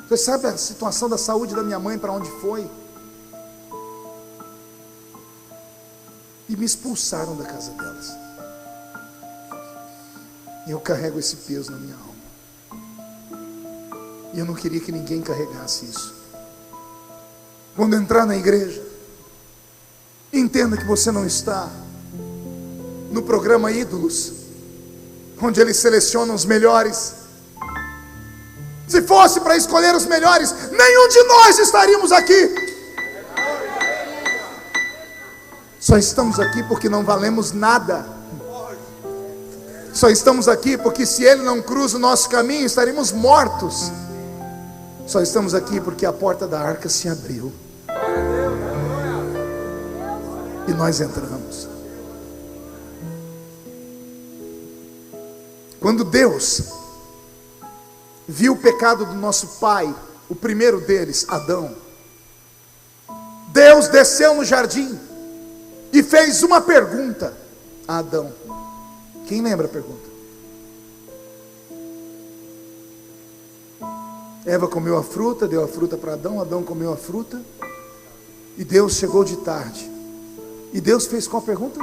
Você sabe a situação da saúde da minha mãe, para onde foi. E me expulsaram da casa delas. E eu carrego esse peso na minha alma. E eu não queria que ninguém carregasse isso. Quando entrar na igreja, entenda que você não está no programa Ídolos, onde eles selecionam os melhores. Se fosse para escolher os melhores, nenhum de nós estaríamos aqui. Só estamos aqui porque não valemos nada. Só estamos aqui porque se Ele não cruza o nosso caminho, estaremos mortos. Só estamos aqui porque a porta da arca se abriu e nós entramos. Quando Deus viu o pecado do nosso pai, o primeiro deles, Adão, Deus desceu no jardim e fez uma pergunta a Adão. Quem lembra a pergunta? Eva comeu a fruta, deu a fruta para Adão, Adão comeu a fruta, e Deus chegou de tarde. E Deus fez qual pergunta?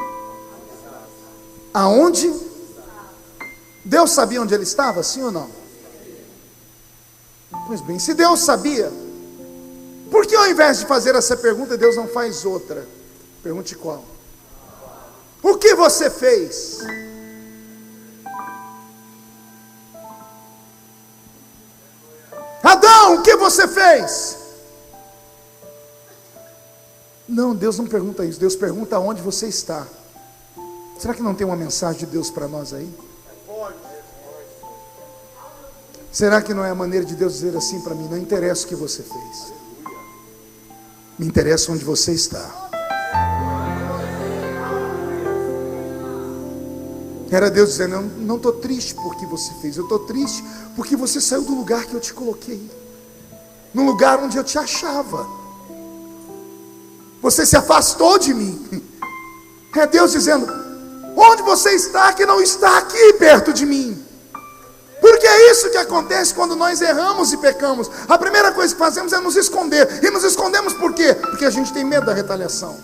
Aonde? Deus sabia onde ele estava, sim ou não? Pois bem, se Deus sabia, por que ao invés de fazer essa pergunta, Deus não faz outra? Pergunte qual? O que você fez? Adão, o que você fez? Não, Deus não pergunta isso. Deus pergunta aonde você está. Será que não tem uma mensagem de Deus para nós aí? Será que não é a maneira de Deus dizer assim para mim: não interessa o que você fez, me interessa onde você está. Era Deus dizendo: eu não estou triste por que você fez, eu estou triste porque você saiu do lugar que eu te coloquei, no lugar onde eu te achava. Você se afastou de mim. É Deus dizendo: onde você está que não está aqui perto de mim? Porque é isso que acontece quando nós erramos e pecamos. A primeira coisa que fazemos é nos esconder. E nos escondemos por quê? Porque a gente tem medo da retaliação.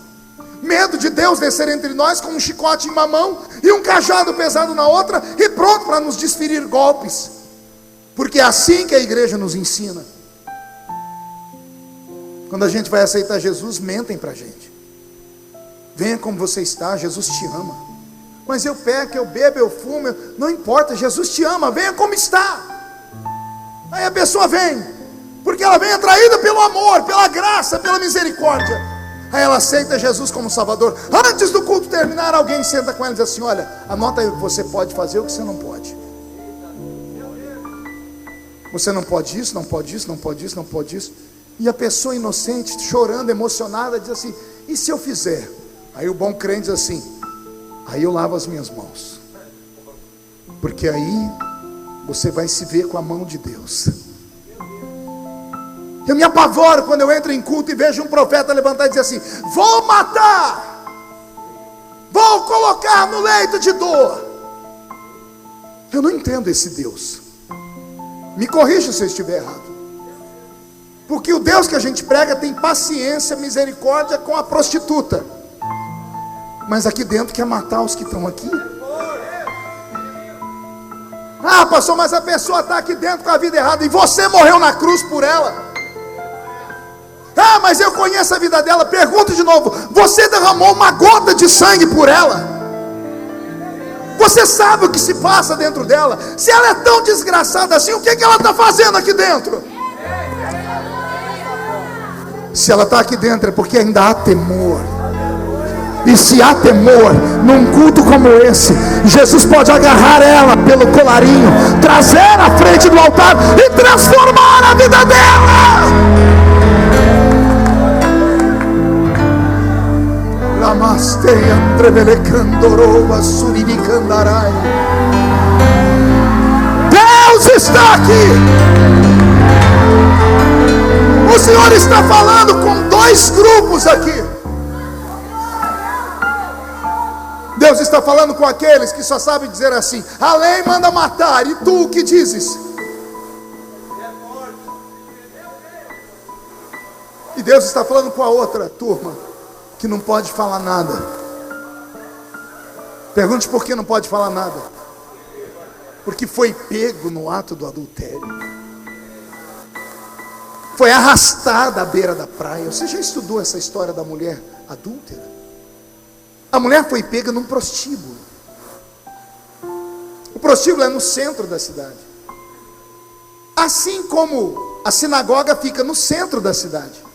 Medo de Deus descer entre nós com um chicote em uma mão e um cajado pesado na outra, e pronto para nos desferir golpes. Porque é assim que a igreja nos ensina. Quando a gente vai aceitar Jesus, mentem para a gente: venha como você está, Jesus te ama. Mas eu peco, eu bebo, eu fumo, não importa, Jesus te ama, venha como está. Aí a pessoa vem, porque ela vem atraída pelo amor, pela graça, pela misericórdia. Aí ela aceita Jesus como Salvador. Antes do culto terminar, alguém senta com ela e diz assim: olha, anota aí o que você pode fazer, o que você não pode. Você não pode isso, não pode isso, não pode isso, não pode isso. E a pessoa inocente, chorando, emocionada, diz assim: e se eu fizer? Aí o bom crente diz assim: aí eu lavo as minhas mãos, porque aí você vai se ver com a mão de Deus. Eu me apavoro quando eu entro em culto e vejo um profeta levantar e dizer assim: vou matar, vou colocar no leito de dor. Eu não entendo esse Deus. Me corrija se eu estiver errado. Porque o Deus que a gente prega tem paciência, misericórdia com a prostituta, mas aqui dentro quer matar os que estão aqui. Ah, pastor, mas a pessoa está aqui dentro com a vida errada, e você morreu na cruz por ela. Ah, mas eu conheço a vida dela. Pergunto de novo: você derramou uma gota de sangue por ela? Você sabe o que se passa dentro dela? Se ela é tão desgraçada assim, o que ela está fazendo aqui dentro? Se ela está aqui dentro é porque ainda há temor. E se há temor num culto como esse, Jesus pode agarrar ela pelo colarinho, trazer à frente do altar e transformar a vida dela. Deus está aqui. O Senhor está falando com dois grupos aqui. Deus está falando com aqueles que só sabem dizer assim: a lei manda matar, e tu o que dizes? E Deus está falando com a outra turma que não pode falar nada. Pergunte por que não pode falar nada. Porque foi pego no ato do adultério, foi arrastada à beira da praia. Você já estudou essa história da mulher adúltera? A mulher foi pega num prostíbulo. O prostíbulo é no centro da cidade. Assim como a sinagoga fica no centro da cidade.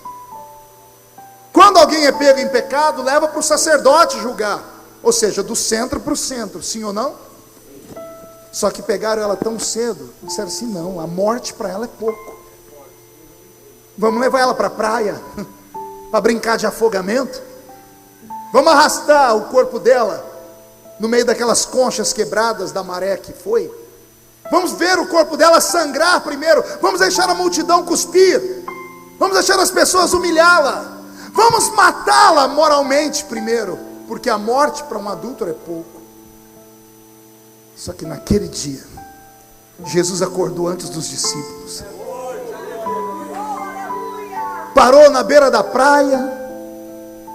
Quando alguém é pego em pecado, leva para o sacerdote julgar. Ou seja, do centro para o centro, sim ou não? Só que pegaram ela tão cedo, disseram assim: não, a morte para ela é pouco. Vamos levar ela para a praia, para brincar de afogamento. Vamos arrastar o corpo dela no meio daquelas conchas quebradas da maré que foi. Vamos ver o corpo dela sangrar primeiro. Vamos deixar a multidão cuspir. Vamos deixar as pessoas humilhá-la. Vamos matá-la moralmente primeiro, porque a morte para um adúltero é pouco. Só que naquele dia, Jesus acordou antes dos discípulos. Parou na beira da praia,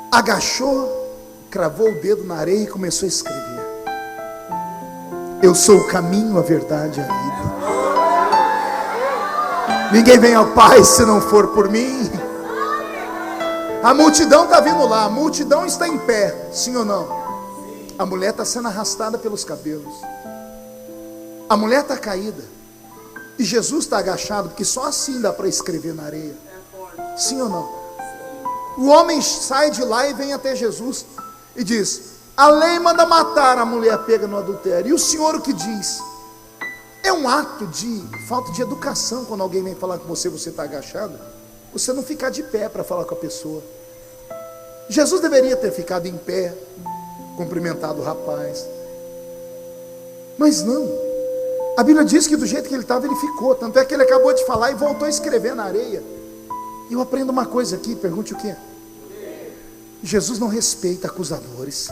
agachou, cravou o dedo na areia e começou a escrever: eu sou o caminho, a verdade e a vida. Ninguém vem ao Pai se não for por mim. A multidão está vindo lá, a multidão está em pé, sim ou não? A mulher está sendo arrastada pelos cabelos. A mulher está caída. E Jesus está agachado, porque só assim dá para escrever na areia. Sim ou não? O homem sai de lá e vem até Jesus e diz: A lei manda matar a mulher pega no adultério. E o Senhor o que diz? É um ato de falta de educação. Quando alguém vem falar com você, você está agachado, você não ficar de pé para falar com a pessoa. Jesus deveria ter ficado em pé, cumprimentado o rapaz, mas não. A Bíblia diz que do jeito que ele estava, ele ficou. Tanto é que ele acabou de falar e voltou a escrever na areia. E eu aprendo uma coisa aqui, pergunte o quê? Jesus não respeita acusadores.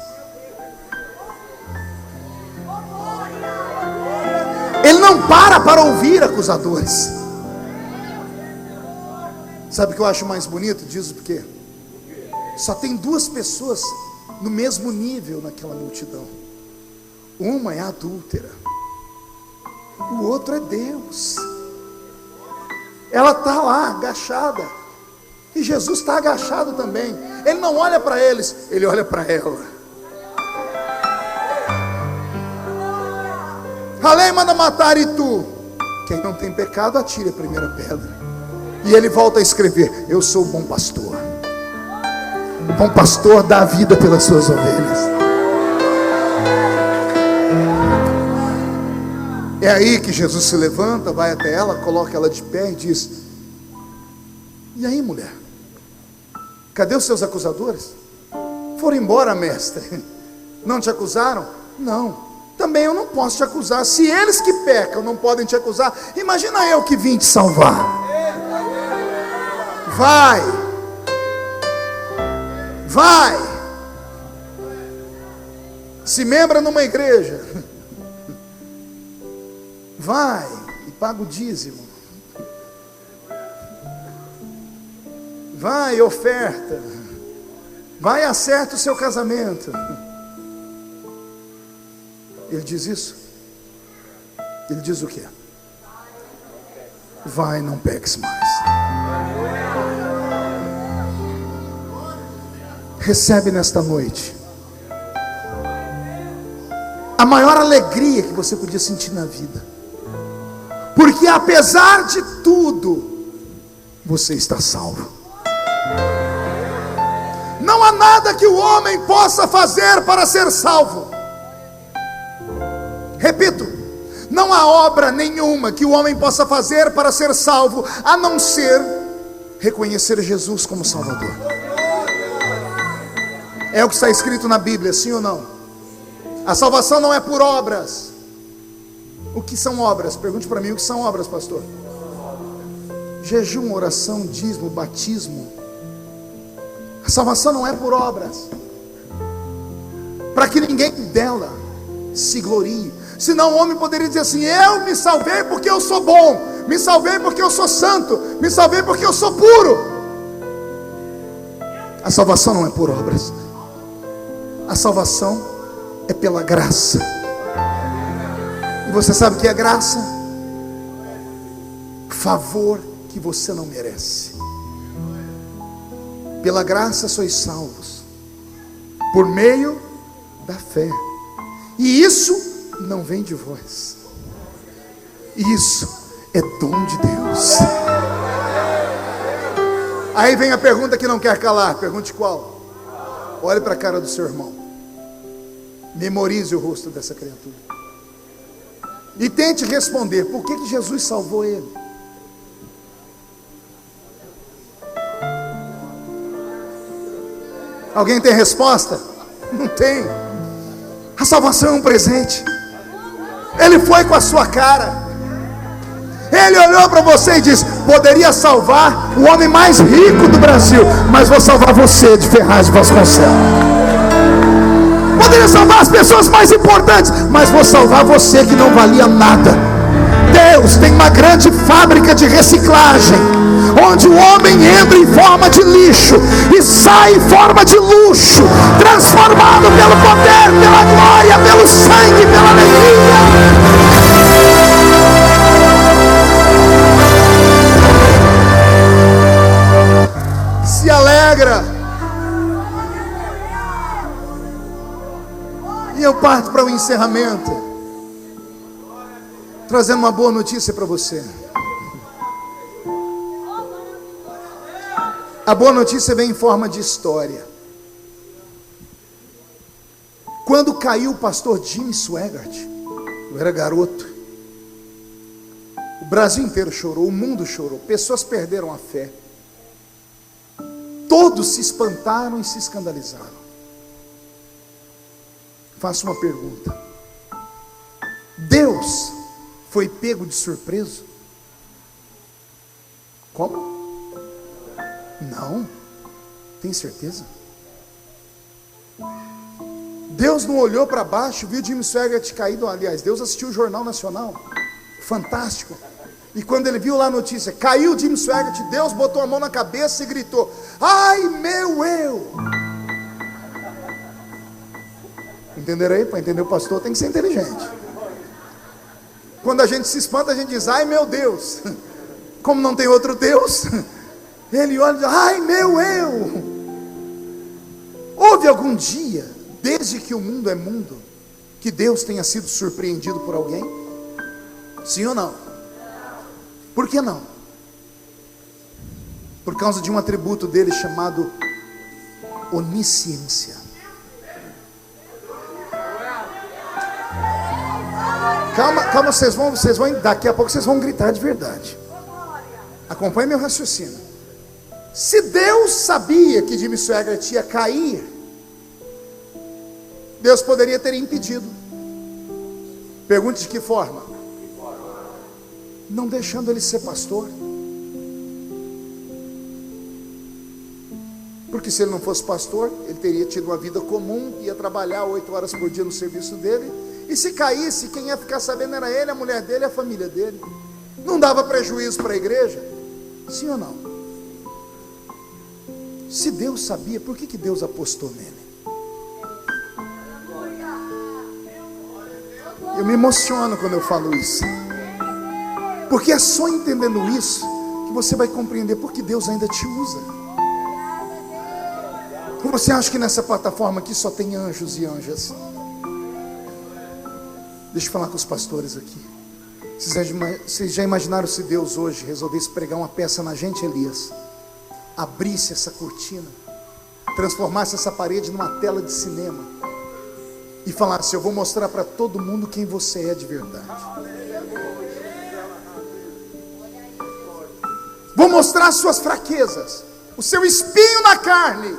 Ele não para ouvir acusadores. Sabe o que eu acho mais bonito? Diz por quê? Só tem duas pessoas no mesmo nível naquela multidão. Uma é a adúltera, o outro é Deus. Ela está lá agachada, e Jesus está agachado também. Ele não olha para eles, ele olha para ela. A lei manda matar, e tu? Quem não tem pecado, atire a primeira pedra. E ele volta a escrever: eu sou o bom pastor. O bom pastor dá a vida pelas suas ovelhas. É aí que Jesus se levanta, vai até ela, coloca ela de pé e diz: e aí, mulher? Cadê os seus acusadores? Foram embora, mestre. Não te acusaram? Não. Também eu não posso te acusar. Se eles que pecam não podem te acusar, imagina eu que vim te salvar. Vai, se membra numa igreja, vai e paga o dízimo, vai e oferta, vai e acerta o seu casamento. Ele diz isso? Ele diz o quê? Vai, não peques mais. Recebe nesta noite a maior alegria que você podia sentir na vida, porque apesar de tudo, você está salvo. Não há nada que o homem possa fazer para ser salvo. Repito, não há obra nenhuma que o homem possa fazer para ser salvo, a não ser reconhecer Jesus como Salvador. É o que está escrito na Bíblia, sim ou não? A salvação não é por obras. O que são obras? Pergunte para mim, o que são obras, pastor? Jejum, oração, dízimo, batismo. A salvação não é por obras, para que ninguém dela se glorie. Senão o homem poderia dizer assim: eu me salvei porque eu sou bom, me salvei porque eu sou santo, me salvei porque eu sou puro. A salvação não é por obras. A salvação é pela graça. E você sabe o que é graça? Favor que você não merece. Pela graça sois salvos, por meio da fé. E isso não vem de vós. Isso é dom de Deus. Aí vem a pergunta que não quer calar. Pergunte qual? Olhe para a cara do seu irmão. Memorize o rosto dessa criatura. E tente responder: por que Jesus salvou ele? Alguém tem resposta? Não tem. A salvação é um presente. Ele foi com a sua cara. Ele olhou para você e disse: poderia salvar o homem mais rico do Brasil, mas vou salvar você de Ferraz de Vasconcelos. Poderia salvar as pessoas mais importantes, mas vou salvar você que não valia nada. Deus tem uma grande fábrica de reciclagem, onde o homem entra em forma de lixo e sai em forma de luxo, transformado pelo poder, pela glória, pelo sangue, pela alegria. Se alegra. E eu parto para o encerramento, trazendo uma boa notícia para você. A boa notícia vem em forma de história. Quando caiu o pastor Jimmy Swaggart, eu era garoto, o Brasil inteiro chorou, o mundo chorou, pessoas perderam a fé, todos se espantaram e se escandalizaram. Faço uma pergunta: Deus foi pego de surpresa? Como? Não. Tem certeza? Deus não olhou para baixo, viu Jimmy Swaggart caído. Aliás, Deus assistiu o Jornal Nacional, fantástico. E quando ele viu lá a notícia, caiu Jimmy Swaggart, Deus botou a mão na cabeça e gritou: ai meu eu. Entenderam aí? Para entender o pastor tem que ser inteligente. Quando a gente se espanta, a gente diz: ai meu Deus. Como não tem outro Deus, ele olha e diz: ai meu eu. Houve algum dia, desde que o mundo é mundo, que Deus tenha sido surpreendido por alguém? Sim ou não? Por que não? Por causa de um atributo dele chamado onisciência. Calma, vocês vão, daqui a pouco vocês vão gritar de verdade. Acompanhe meu raciocínio. Se Deus sabia que Jimmy Swaggart ia cair, Deus poderia ter impedido. Pergunte de que forma? Não deixando ele ser pastor. Porque se ele não fosse pastor, ele teria tido uma vida comum, ia trabalhar 8 horas por dia no serviço dele, e se caísse, quem ia ficar sabendo era ele, a mulher dele, a família dele. Não dava prejuízo para a igreja? Sim ou não? Se Deus sabia, por que Deus apostou nele? Eu me emociono quando eu falo isso, porque é só entendendo isso que você vai compreender por que Deus ainda te usa. Você acha que nessa plataforma aqui só tem anjos e anjas? Deixa eu falar com os pastores aqui. Vocês já imaginaram se Deus hoje resolvesse pregar uma peça na gente, Elias? Abrisse essa cortina, transformasse essa parede numa tela de cinema e falasse: eu vou mostrar para todo mundo quem você é de verdade. Vou mostrar as suas fraquezas, o seu espinho na carne.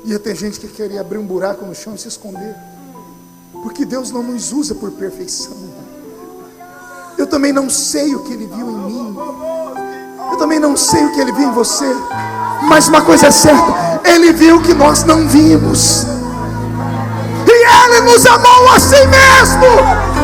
Ia ter gente que queria abrir um buraco no chão e se esconder, porque Deus não nos usa por perfeição. Eu também não sei o que Ele viu em mim, eu também não sei o que Ele viu em você, mas uma coisa é certa: Ele viu o que nós não vimos, e Ele nos amou assim mesmo.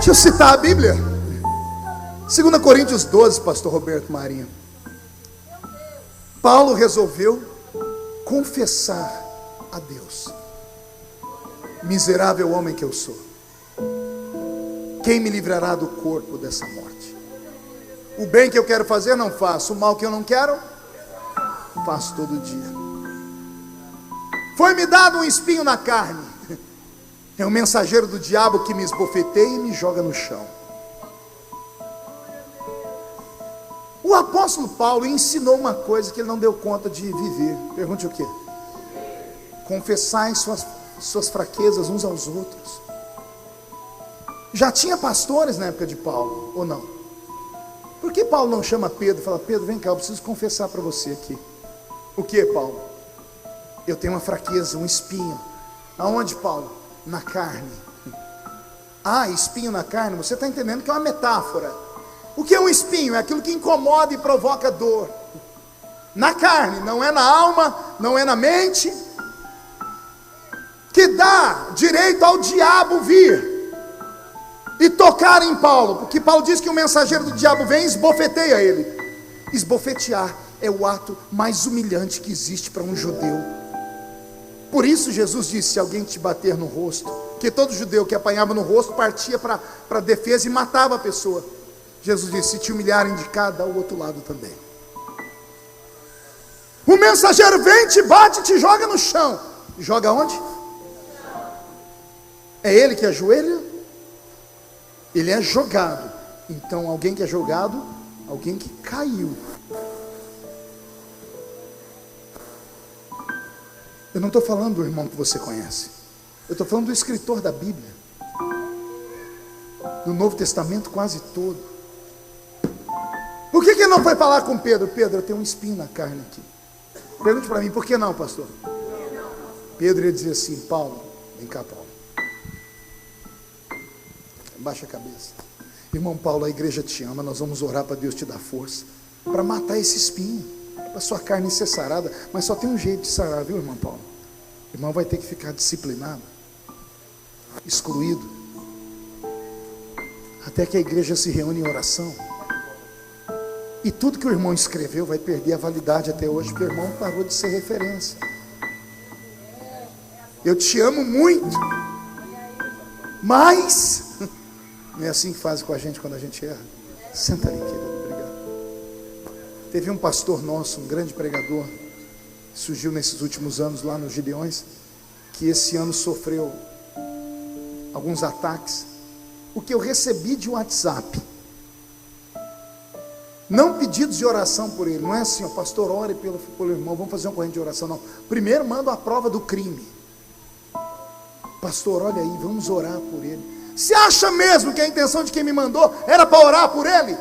Deixa eu citar a Bíblia. 2 Coríntios 12, pastor Roberto Marinho. Paulo resolveu confessar a Deus: miserável homem que eu sou, quem me livrará do corpo dessa morte? O bem que eu quero fazer não faço, o mal que eu não quero faço todo dia. Foi-me dado um espinho na carne, é um mensageiro do diabo que me esbofeteia e me joga no chão. O apóstolo Paulo ensinou uma coisa que ele não deu conta de viver. Pergunte o quê? Confessai suas fraquezas uns aos outros. Já tinha pastores na época de Paulo, ou não? Por que Paulo não chama Pedro e fala: Pedro, vem cá, eu preciso confessar para você aqui. O que, Paulo? Eu tenho uma fraqueza, um espinho. Aonde, Paulo? Na carne. Ah, espinho na carne, você está entendendo que é uma metáfora. O que é um espinho? É aquilo que incomoda e provoca dor. Na carne, não é na alma, não é na mente, que dá direito ao diabo vir e tocar em Paulo, porque Paulo diz que o mensageiro do diabo vem e esbofeteia ele. Esbofetear é o ato mais humilhante que existe para um judeu. Por isso Jesus disse: se alguém te bater no rosto, que todo judeu que apanhava no rosto partia para defesa e matava a pessoa. Jesus disse: se te humilharem de cá, dá o outro lado também. O mensageiro vem, te bate, te joga no chão. Joga onde? É ele que ajoelha? Ele é jogado. Então alguém que é jogado, alguém que caiu. Eu não estou falando do irmão que você conhece. Eu estou falando do escritor da Bíblia, do Novo Testamento quase todo. Por que ele não foi falar com Pedro? Pedro, eu tenho um espinho na carne aqui. Pergunte para mim, por que não, pastor? Pedro ia dizer assim: Paulo, vem cá, Paulo. Baixa a cabeça. Irmão Paulo, a igreja te ama, nós vamos orar para Deus te dar força para matar esse espinho, para sua carne ser sarada. Mas só tem um jeito de sarar, viu, irmão Paulo? O irmão vai ter que ficar disciplinado, excluído, até que a igreja se reúne em oração. E tudo que o irmão escreveu vai perder a validade até hoje, porque o irmão parou de ser referência. Eu te amo muito, mas não é assim que faz com a gente quando a gente erra. Senta aí, querido, obrigado. Teve um pastor nosso, um grande pregador, que surgiu nesses últimos anos lá nos Gideões, que esse ano sofreu alguns ataques. O que eu recebi de WhatsApp, não pedidos de oração por ele, não é assim, ó, pastor, ore pelo irmão, vamos fazer uma corrente de oração, não. Primeiro manda a prova do crime. Pastor, olha aí, vamos orar por ele. Você acha mesmo que a intenção de quem me mandou era para orar por ele?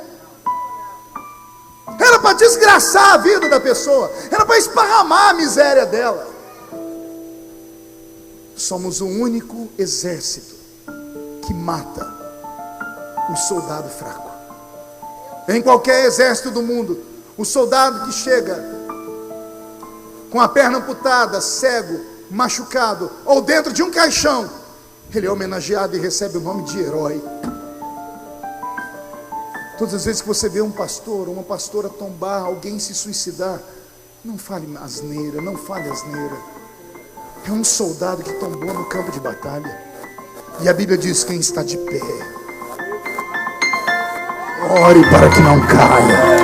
Era para desgraçar a vida da pessoa, era para esparramar a miséria dela. Somos o único exército que mata um soldado fraco. Em qualquer exército do mundo, o soldado que chega com a perna amputada, cego, machucado, ou dentro de um caixão, ele é homenageado e recebe o nome de herói. Todas as vezes que você vê um pastor ou uma pastora tombar, alguém se suicidar, não fale asneira, não fale asneira. É um soldado que tombou no campo de batalha. E a Bíblia diz: quem está de pé, ore para que não caia.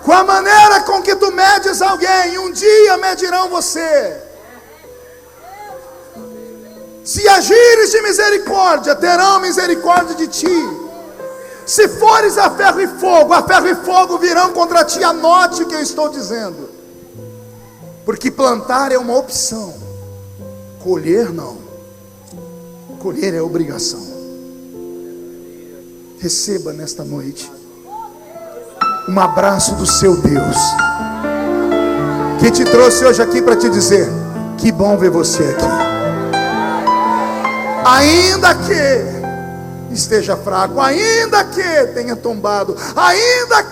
Com a maneira com que tu medes alguém, um dia medirão você. Se agires de misericórdia, terão misericórdia de ti. Se fores a ferro e fogo virão contra ti. Anote o que eu estou dizendo, porque plantar é uma opção, colher não. Colher é obrigação. Receba nesta noite um abraço do seu Deus, que te trouxe hoje aqui para te dizer: que bom ver você aqui. Ainda que esteja fraco, ainda que tenha tombado, ainda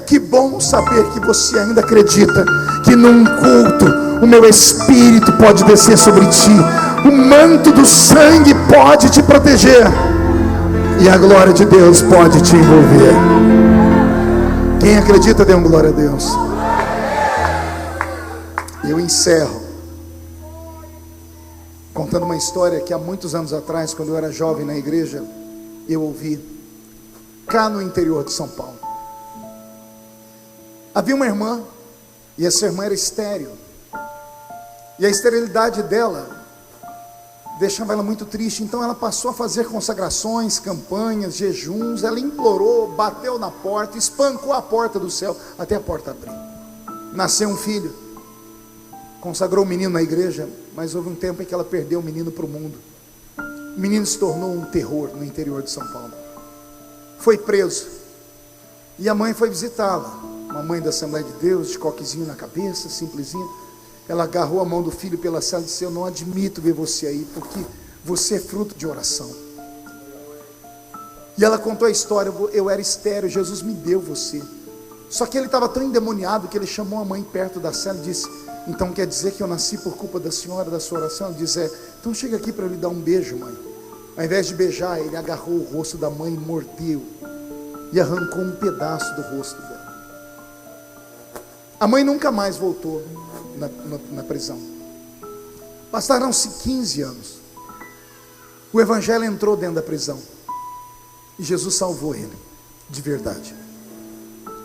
que bom saber que você ainda acredita que num culto o meu Espírito pode descer sobre ti, o manto do sangue pode te proteger e a glória de Deus pode te envolver. Quem acredita, dê uma glória a Deus. Eu encerro contando uma história que há muitos anos atrás, quando eu era jovem na igreja, eu ouvi cá no interior de São Paulo. Havia uma irmã, e essa irmã era estéril, e a esterilidade dela deixava ela muito triste. Então ela passou a fazer consagrações, campanhas, jejuns. Ela implorou, bateu na porta, espancou a porta do céu até a porta abrir. Nasceu um filho, consagrou o menino na igreja, mas houve um tempo em que ela perdeu o menino para o mundo. O menino se tornou um terror no interior de São Paulo. Foi preso, e a mãe foi visitá-la, uma mãe da Assembleia de Deus, de coquezinho na cabeça, simplesinha. Ela agarrou a mão do filho pela sala e disse: eu não admito ver você aí, porque você é fruto de oração. E ela contou a história: eu era estéril, Jesus me deu você. Só que ele estava tão endemoniado que ele chamou a mãe perto da cela e disse: então quer dizer que eu nasci por culpa da senhora, da sua oração? Ela diz: é. Então chega aqui para eu lhe dar um beijo, mãe. Ao invés de beijar, ele agarrou o rosto da mãe, mordeu e arrancou um pedaço do rosto dela. A mãe nunca mais voltou na prisão. Passaram-se 15 anos. O evangelho entrou dentro da prisão e Jesus salvou ele, de verdade.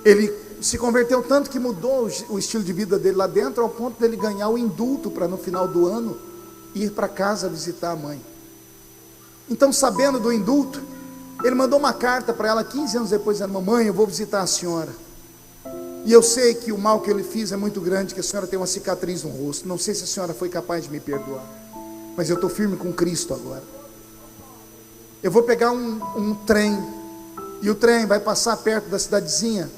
Ele se converteu tanto que mudou o estilo de vida dele lá dentro, ao ponto dele ganhar o indulto para no final do ano ir para casa visitar a mãe. Então, sabendo do indulto, ele mandou uma carta para ela 15 anos depois, dizendo: mamãe, eu vou visitar a senhora, e eu sei que o mal que eu lhe fiz é muito grande, que a senhora tem uma cicatriz no rosto, não sei se a senhora foi capaz de me perdoar, mas eu estou firme com Cristo agora. Eu vou pegar um trem, e o trem vai passar perto da cidadezinha,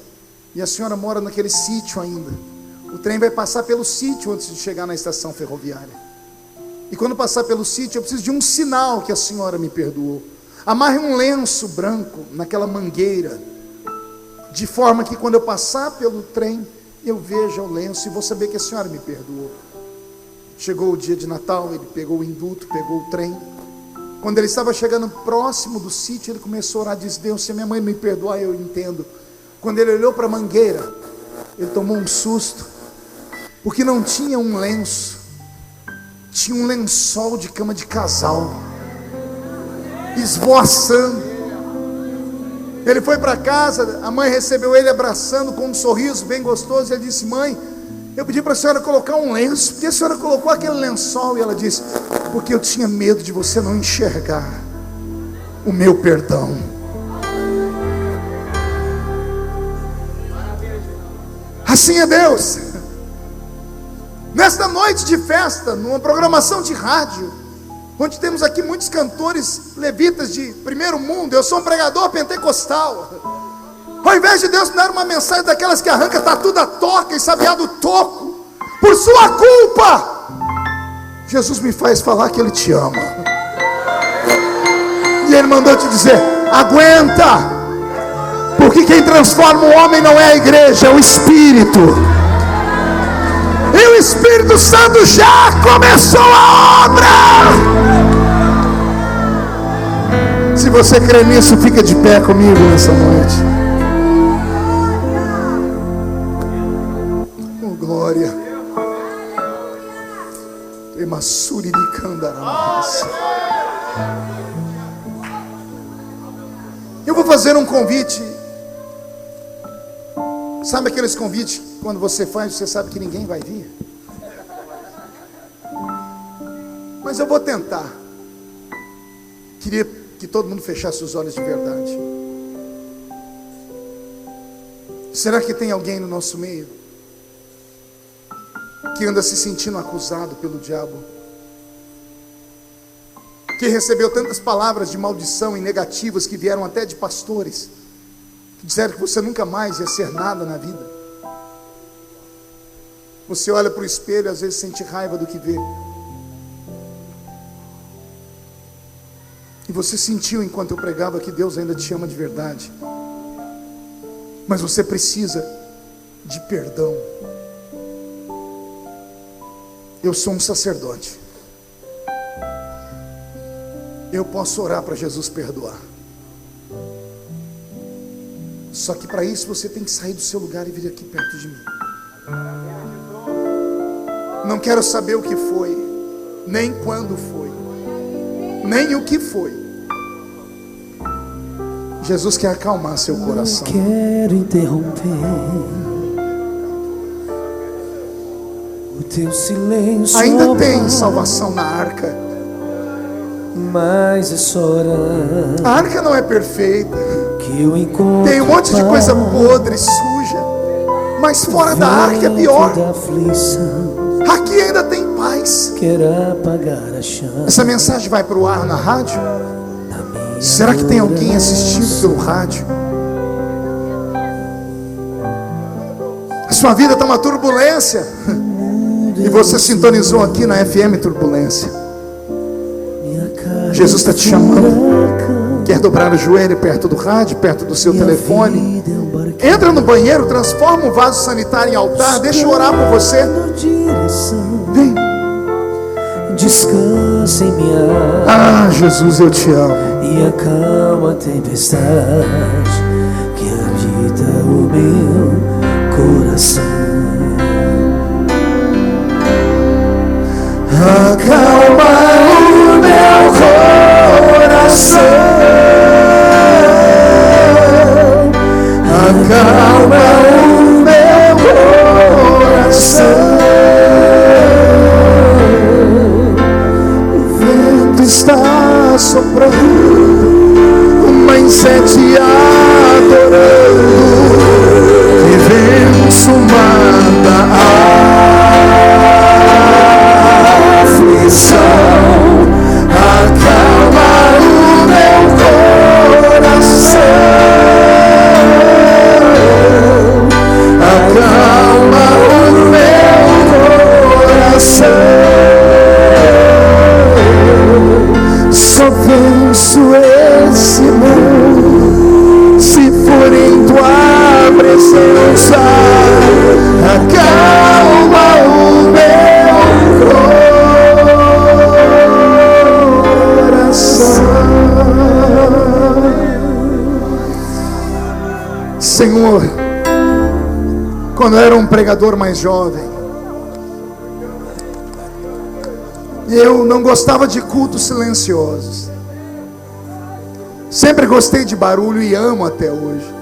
e a senhora mora naquele sítio ainda. O trem vai passar pelo sítio antes de chegar na estação ferroviária. E quando passar pelo sítio, eu preciso de um sinal que a senhora me perdoou. Amarre um lenço branco naquela mangueira, de forma que quando eu passar pelo trem, eu veja o lenço e vou saber que a senhora me perdoou. Chegou o dia de Natal, ele pegou o indulto, pegou o trem. Quando ele estava chegando próximo do sítio, ele começou a orar, diz: Deus, se a minha mãe me perdoar, eu entendo. Quando ele olhou para a mangueira, ele tomou um susto, porque não tinha um lenço, tinha um lençol de cama de casal, esvoaçando. Ele foi para casa, a mãe recebeu ele abraçando com um sorriso bem gostoso, e ele disse: mãe, eu pedi para a senhora colocar um lenço, porque a senhora colocou aquele lençol? E ela disse: porque eu tinha medo de você não enxergar o meu perdão. Assim é Deus. Nesta noite de festa, numa programação de rádio, onde temos aqui muitos cantores levitas de primeiro mundo, eu sou um pregador pentecostal. Ao invés de Deus me dar uma mensagem daquelas que arranca tatu da toca e sabiá do toco, por sua culpa, Jesus me faz falar que Ele te ama. E Ele mandou te dizer: aguenta, porque quem transforma o homem não é a igreja, é o Espírito. E o Espírito Santo já começou a obra. Se você crê nisso, fica de pé comigo nessa noite. Oh, glória. Emassuri de Candarás. Eu vou fazer um convite. Sabe aqueles convites, quando você faz, você sabe que ninguém vai vir? Mas eu vou tentar. Queria que todo mundo fechasse os olhos de verdade. Será que tem alguém no nosso meio que anda se sentindo acusado pelo diabo? Que recebeu tantas palavras de maldição e negativas que vieram até de pastores, que disseram que você nunca mais ia ser nada na vida. Você olha para o espelho e às vezes sente raiva do que vê. E você sentiu enquanto eu pregava que Deus ainda te ama de verdade. Mas você precisa de perdão. Eu sou um sacerdote. Eu posso orar para Jesus perdoar. Só que para isso você tem que sair do seu lugar e vir aqui perto de mim. Não quero saber o que foi, nem quando foi, nem o que foi. Jesus quer acalmar seu coração. Não quero interromper o teu silêncio. Ainda tem salvação na arca, mas é só orar. A arca não é perfeita, que eu encontro. tem um monte de coisa podre, suja, mas fora da arca é pior. Aqui ainda tem paz. Quer apagar a chama. Essa mensagem vai para o ar na rádio? Será que tem alguém assistindo pelo rádio? A sua vida está uma turbulência e você sintonizou aqui na FM Turbulência. Jesus está te chamando. Quer dobrar o joelho perto do rádio, perto do seu telefone? Entra no banheiro, transforma um vaso sanitário em altar. Deixa eu orar por você. Vem. Descansa em minha alma. Ah, Jesus, eu te amo. E acalma a tempestade que agita o meu coração. Acalma o meu coração. Acalma um pregador mais jovem. Eu não gostava de cultos silenciosos. Sempre gostei de barulho e amo até hoje.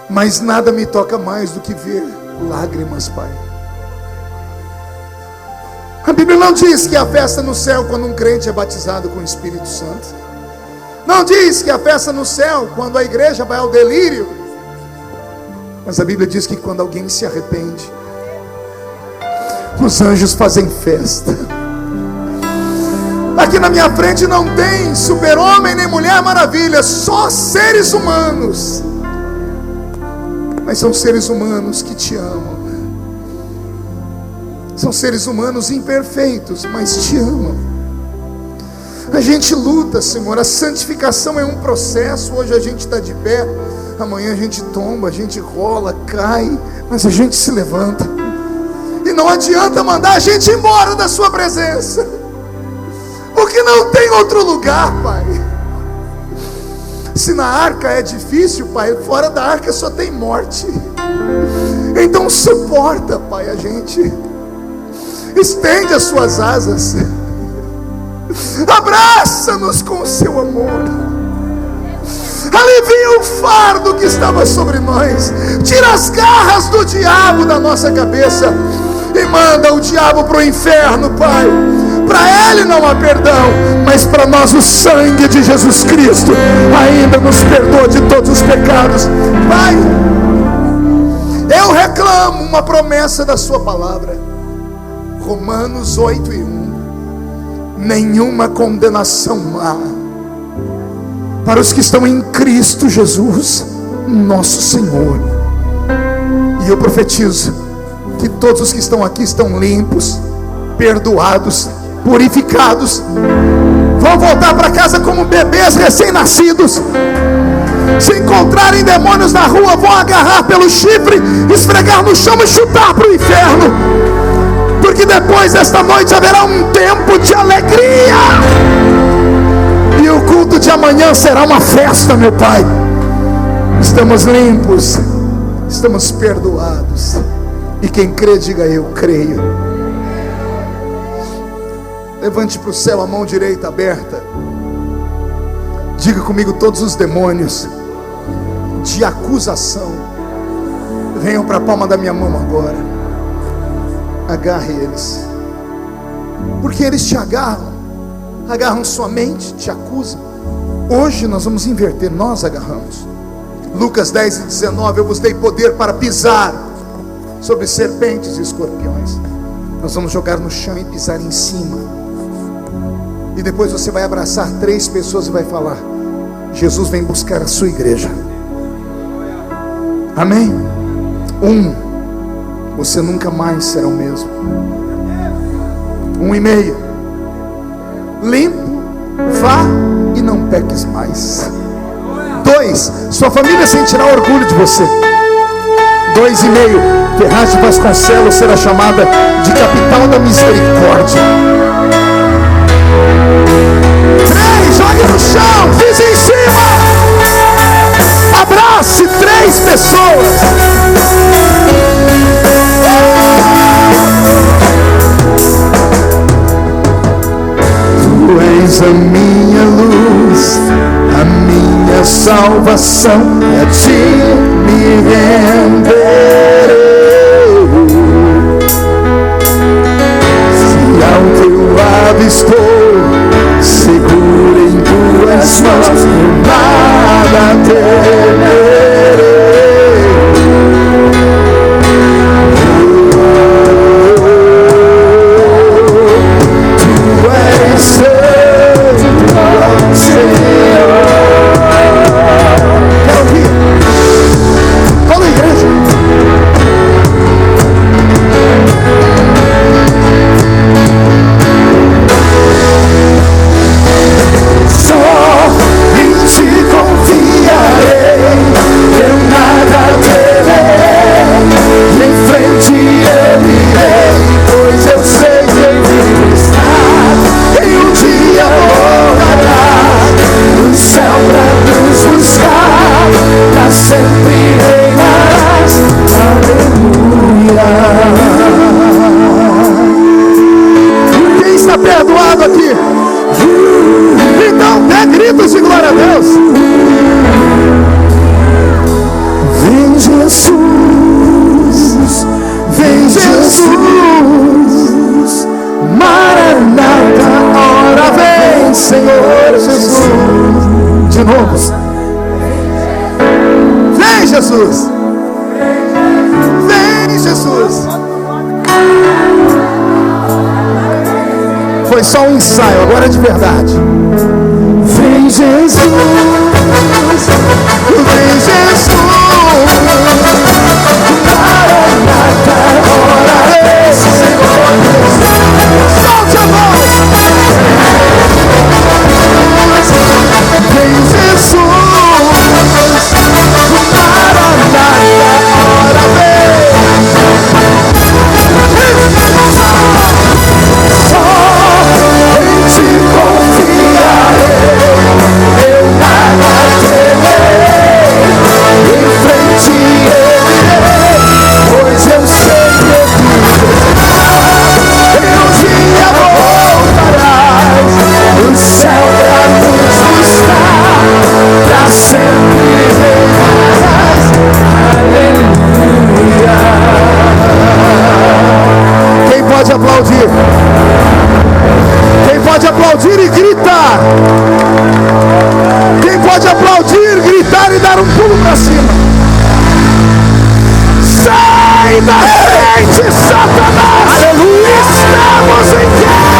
Mas nada me toca mais do que ver lágrimas, Pai. A Bíblia não diz que há festa no céu quando um crente é batizado com o Espírito Santo. Não diz que há festa no céu quando a igreja vai ao delírio. Mas a Bíblia diz que quando alguém se arrepende, os anjos fazem festa. Aqui na minha frente não tem super-homem nem mulher maravilha, só seres humanos. Mas são seres humanos que te amam. São seres humanos imperfeitos, mas te amam. A gente luta, Senhor. A santificação é um processo. Hoje a gente está de pé, amanhã a gente tomba, a gente rola, cai, mas a gente se levanta. E não adianta mandar a gente embora da sua presença, porque não tem outro lugar, Pai. Se na arca é difícil, Pai, fora da arca só tem morte. Então suporta, Pai, a gente. Estende as suas asas. Abraça-nos com o seu amor. Alivia o fardo que estava sobre nós. Tira as garras do diabo da nossa cabeça. E manda o diabo para o inferno, Pai. Para ele não há perdão, mas para nós o sangue de Jesus Cristo ainda nos perdoa de todos os pecados. Pai, eu reclamo uma promessa da sua palavra. Romanos 8:1. Nenhuma condenação há para os que estão em Cristo Jesus, nosso Senhor. E eu profetizo que todos os que estão aqui estão limpos, perdoados, purificados, vão voltar para casa como bebês recém-nascidos. Se encontrarem demônios na rua, vão agarrar pelo chifre, esfregar no chão e chutar para o inferno. Porque depois desta noite haverá um tempo de alegria. E o culto de amanhã será uma festa, meu Pai. Estamos limpos, estamos perdoados. E quem crê, diga eu creio. Levante para o céu a mão direita aberta. Diga comigo: todos os demônios de acusação venham para a palma da minha mão agora. Agarre eles, porque eles te agarram sua mente, te acusam. Hoje nós vamos inverter, nós agarramos. Lucas 10:19, eu vos dei poder para pisar sobre serpentes e escorpiões. Nós vamos jogar no chão e pisar em cima. E depois você vai abraçar 3 pessoas e vai falar: Jesus vem buscar a sua igreja. Amém? 1, você nunca mais será o mesmo. 1,5. Limpo, vá e não peques mais. 2, sua família sentirá orgulho de você. 2,5, Ferraz de Vasconcelos será chamada de capital da misericórdia. 3, jogue no chão, pise em cima. Abrace 3 pessoas. Tu és a minha luz, a minha salvação, e a ti me renderei. Se ao teu lado estou, seguro em tuas mãos, nada temerei. Fala, igreja. Vem Jesus, vem Jesus, Maranata, ora vem, Senhor Jesus. De novo. Vem Jesus, vem Jesus. Foi só um ensaio, agora é de verdade. Vem Jesus, vem Jesus, Maranata, ora vem, Senhor Jesus. Solte a voz. Vem Jesus, Maranata, ora vem. Só em ti confiarei, eu nada temerei, em frente eu irei, pois eu sei que tu um dia voltarás, o céu pra nos buscar, pra sempre reinarás. Aleluia. Quem pode aplaudir? Quem pode aplaudir e gritar? Quem pode aplaudir, gritar e dar um pulo para cima? Sai da frente, Satanás! Aleluia! Estamos em guerra!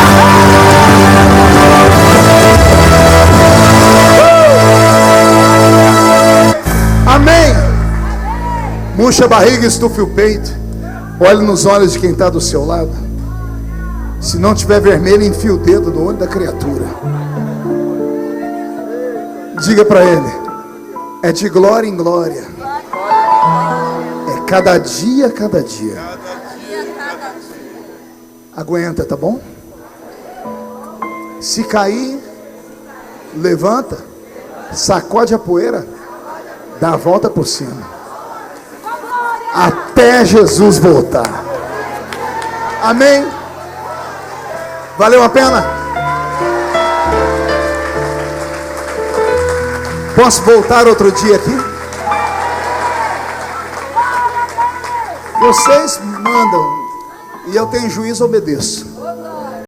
Amém! Murcha a barriga, estufe o peito. Olhe nos olhos de quem está do seu lado. Se não tiver vermelho, enfia o dedo no olho da criatura. Diga para ele: é de glória em glória, é cada dia, cada dia. Aguenta, tá bom? Se cair, levanta, sacode a poeira, dá a volta por cima, até Jesus voltar. Amém? Valeu a pena? Posso voltar outro dia aqui? Vocês mandam e eu tenho juízo, obedeço.